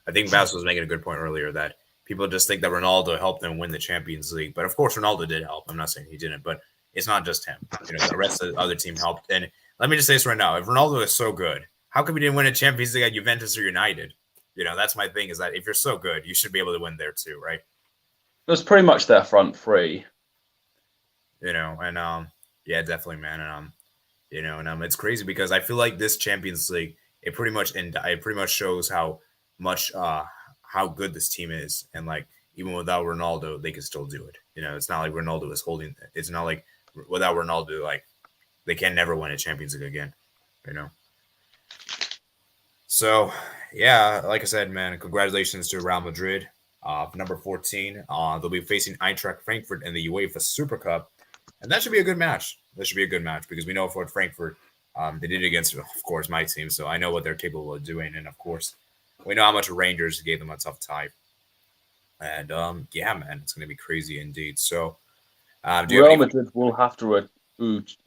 I think Bass was making a good point earlier that people just think that Ronaldo helped them win the Champions League. But of course, Ronaldo did help. I'm not saying he didn't, but it's not just him. The rest of the other team helped. And let me just say this right now. If Ronaldo is so good, how come he didn't win a Champions League at Juventus or United? That's my thing, is that if you're so good, you should be able to win there too, right? It was pretty much their front three. Yeah, definitely, man. And it's crazy because I feel like this Champions League, it pretty much shows how much how good this team is, and like even without Ronaldo, they can still do it. It's not like Ronaldo is holding. It's not like without Ronaldo, like they can never win a Champions League again. So yeah, like I said, man, congratulations to Real Madrid. Number 14, they'll be facing Eintracht Frankfurt in the UEFA Super Cup, and that should be a good match. Because we know for Frankfurt, they did it against, of course, my team, so I know what they're capable of doing, and of course, we know how much Rangers gave them a tough time. And yeah, man, it's going to be crazy indeed. So, Real Madrid will have to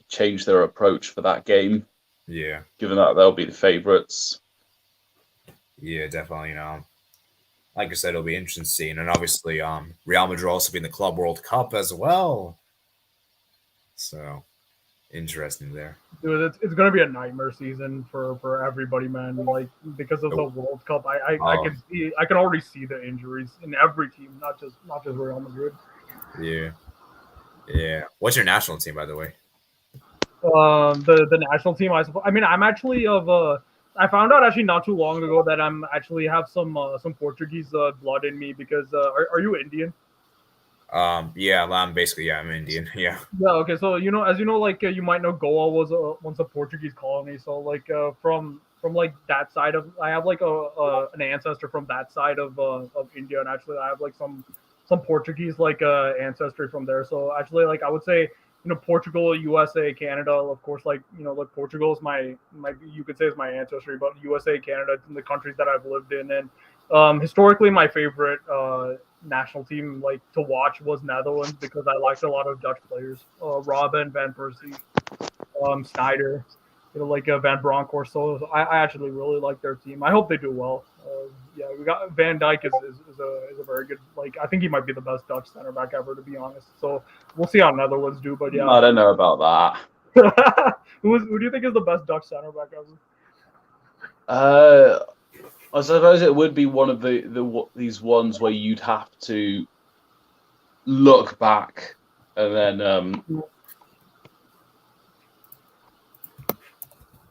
change their approach for that game. Yeah, given that they'll be the favourites. Yeah, definitely. Like I said, it'll be interesting to see. And then obviously, Real Madrid also be in the Club World Cup as well. So, interesting there. Dude, it's going to be a nightmare season for everybody, man. Like, because of the World Cup, I can already see the injuries in every team, not just Real Madrid. Yeah. Yeah. What's your national team, by the way? The national team, I suppose. I mean, I'm actually I found out actually not too long ago that I'm actually have some Portuguese blood in me because are you Indian? Yeah, I'm Indian. Yeah. Yeah. Okay. So as you know, like you might know, Goa was once a Portuguese colony. So like from like that side of, I have like an ancestor from that side of India, and actually I have like some Portuguese like ancestry from there. So actually, like I would say, Portugal, USA, Canada, of course, like Portugal is my you could say is my ancestry, but USA, Canada, the countries that I've lived in, and historically my favorite national team like to watch was Netherlands because I liked a lot of Dutch players, Robben, Van Persie, Sneijder, like Van Bronckhorst. So I actually really like their team. I hope they do well. Yeah, we got Van Dijk is a very good, like I think he might be the best Dutch center back ever, to be honest. So we'll see how Netherlands do, but yeah. I don't know about that. Who do you think is the best Dutch center back ever? I suppose it would be one of these ones where you'd have to look back and then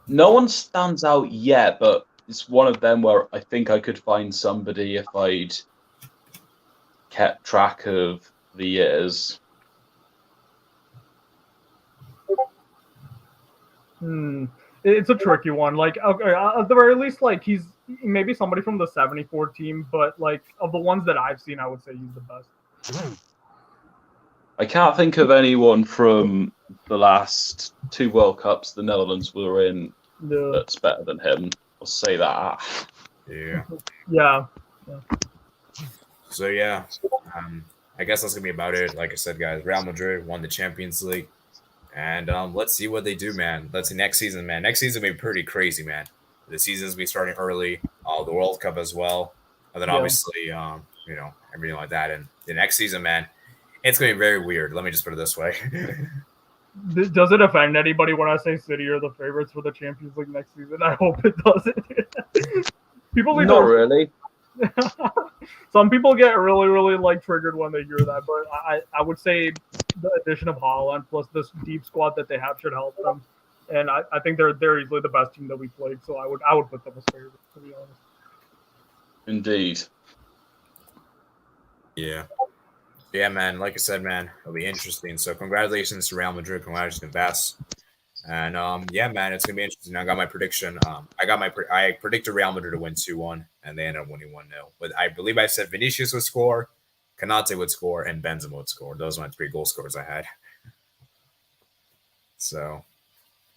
no one stands out yet, but it's one of them where I think I could find somebody if I'd kept track of the years. It's a tricky one. Like, okay, at the very least, like he's maybe somebody from the '74 team, but like of the ones that I've seen, I would say he's the best. I can't think of anyone from the last 2 World Cups the Netherlands were in that's better than him. I'll say that. Yeah. Yeah. So yeah, I guess that's gonna be about it. Like I said, guys, Real Madrid won the Champions League, and let's see what they do, man. Let's see next season, man. Next season will be pretty crazy, man. The season's be starting early. The World Cup as well, and then Yeah. obviously, everything like that. And the next season, man, it's gonna be very weird. Let me just put it this way. Does it offend anybody when I say City are the favorites for the Champions League next season? I hope it doesn't. People need Not to really. Some people get really, really like triggered when they hear that, but I would say the addition of Haaland plus this deep squad that they have should help them. And I think they're easily the best team that we played, so I would put them as favorites, to be honest. Indeed. Yeah. Yeah, man. Like I said, man, it'll be interesting. So congratulations to Real Madrid. Congratulations to Bass. And yeah, man, it's gonna be interesting. I got my prediction. I predicted Real Madrid to win 2-1, and they ended up winning 1-0. But I believe I said Vinicius would score, Kanate would score, and Benzema would score. Those were my 3 goal scorers I had. So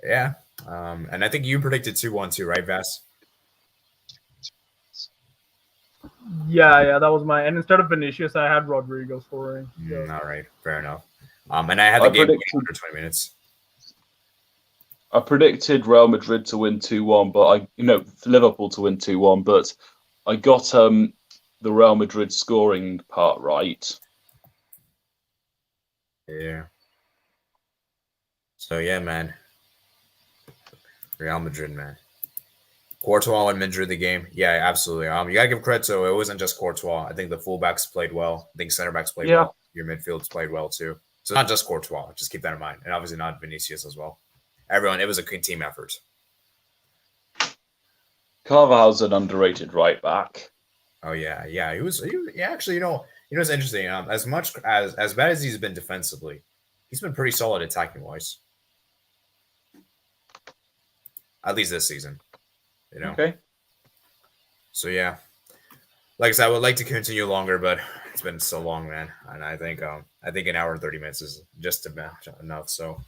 yeah. And I think you predicted 2-1 too, right, Vass? Yeah, that was and instead of Vinicius, I had Rodrigo scoring. Yeah. All right, fair enough. And I had the game under 20 minutes. I predicted Real Madrid to win 2-1, but Liverpool to win 2-1, but I got the Real Madrid scoring part right. Yeah. So yeah, man. Real Madrid, man. Courtois and Madrid the game. Yeah, absolutely. You gotta give credit to it wasn't just Courtois. I think the fullbacks played well. I think center backs played well. Your midfields played well too. So not just Courtois. Just keep that in mind, and obviously not Vinicius as well. Everyone, it was a good team effort. Carvajal's an underrated right back. Oh yeah. He was actually, what's interesting. As much as bad as he's been defensively, he's been pretty solid attacking wise. At least this season. Okay. So yeah, like I said, I would like to continue longer, but it's been so long, man. And I think an hour and 30 minutes is just about enough. So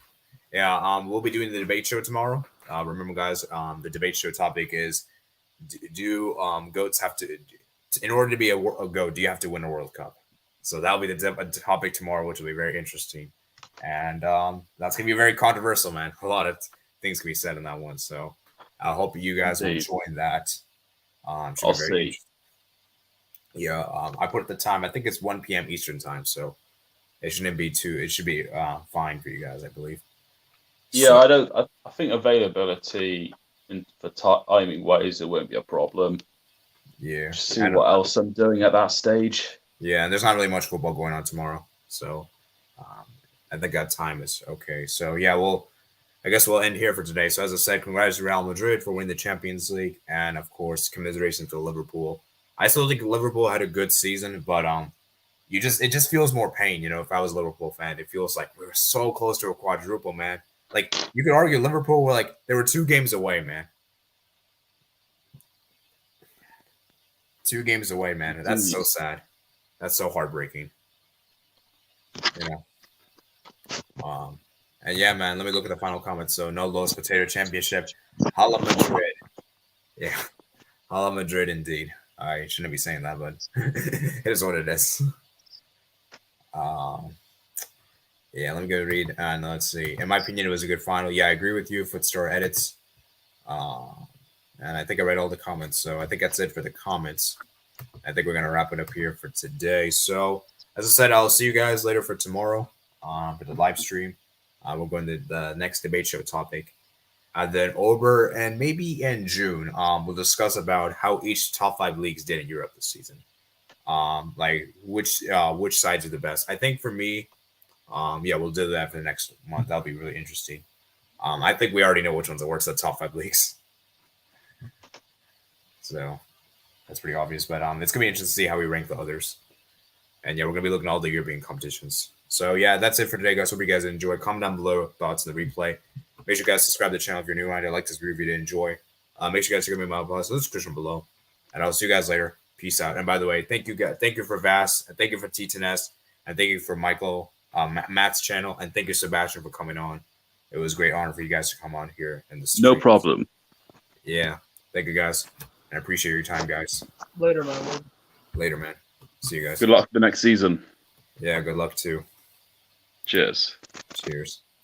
yeah, we'll be doing the debate show tomorrow. Remember, guys, the debate show topic is: do goats have to, in order to be a goat, do you have to win a World Cup? So that'll be the topic tomorrow, which will be very interesting, and that's gonna be very controversial, man. A lot of things can be said in that one. So I hope you guys will join that. I'll see. Yeah, I put the time. I think it's 1 p.m. Eastern time, so it shouldn't be too. It should be fine for you guys, I believe. Yeah, so, I think availability for timing ways it won't be a problem. Yeah. Just see what else I'm doing at that stage. Yeah, and there's not really much football going on tomorrow, so I think that time is okay. So yeah, I guess we'll end here for today. So as I said, congrats to Real Madrid for winning the Champions League, and of course, commiserations to Liverpool. I still think Liverpool had a good season, but it just feels more pain. If I was a Liverpool fan, it feels like we were so close to a quadruple, man. Like you could argue Liverpool were they were 2 games away, man. 2 games away, man. That's so sad. That's so heartbreaking. And yeah, man, let me look at the final comments. So no Los Potato Championship. Hala Madrid. Yeah. Hala Madrid indeed. I shouldn't be saying that, but it is what it is. Yeah, let me go read. And let's see. In my opinion, it was a good final. Yeah, I agree with you. Footstore edits. And I think I read all the comments. So I think that's it for the comments. I think we're going to wrap it up here for today. So as I said, I'll see you guys later for tomorrow for the live stream. We'll go into the next debate show topic. Then over and maybe in June, we'll discuss about how each top 5 leagues did in Europe this season. Like which sides are the best. I think for me, we'll do that for the next month. That'll be really interesting. I think we already know which ones are worse. The top 5 leagues. So that's pretty obvious. But it's gonna be interesting to see how we rank the others. And yeah, we're gonna be looking at all the European competitions. So yeah, that's it for today, guys. Hope you guys enjoy. Comment down below thoughts in the replay. Make sure you guys subscribe to the channel if you're new and like this review to enjoy. Make sure you guys check out my podcast in the description below. And I'll see you guys later. Peace out. And by the way, thank you guys. Thank you for Vass, and thank you for T10S, and thank you for Michael, Matt's channel, and thank you Sebastian for coming on. It was a great honor for you guys to come on here in the stream. No problem. Yeah. Thank you guys. I appreciate your time, guys. Later, man. Later, man. See you guys. Good luck for the next season. Yeah, good luck too. Cheers. Cheers.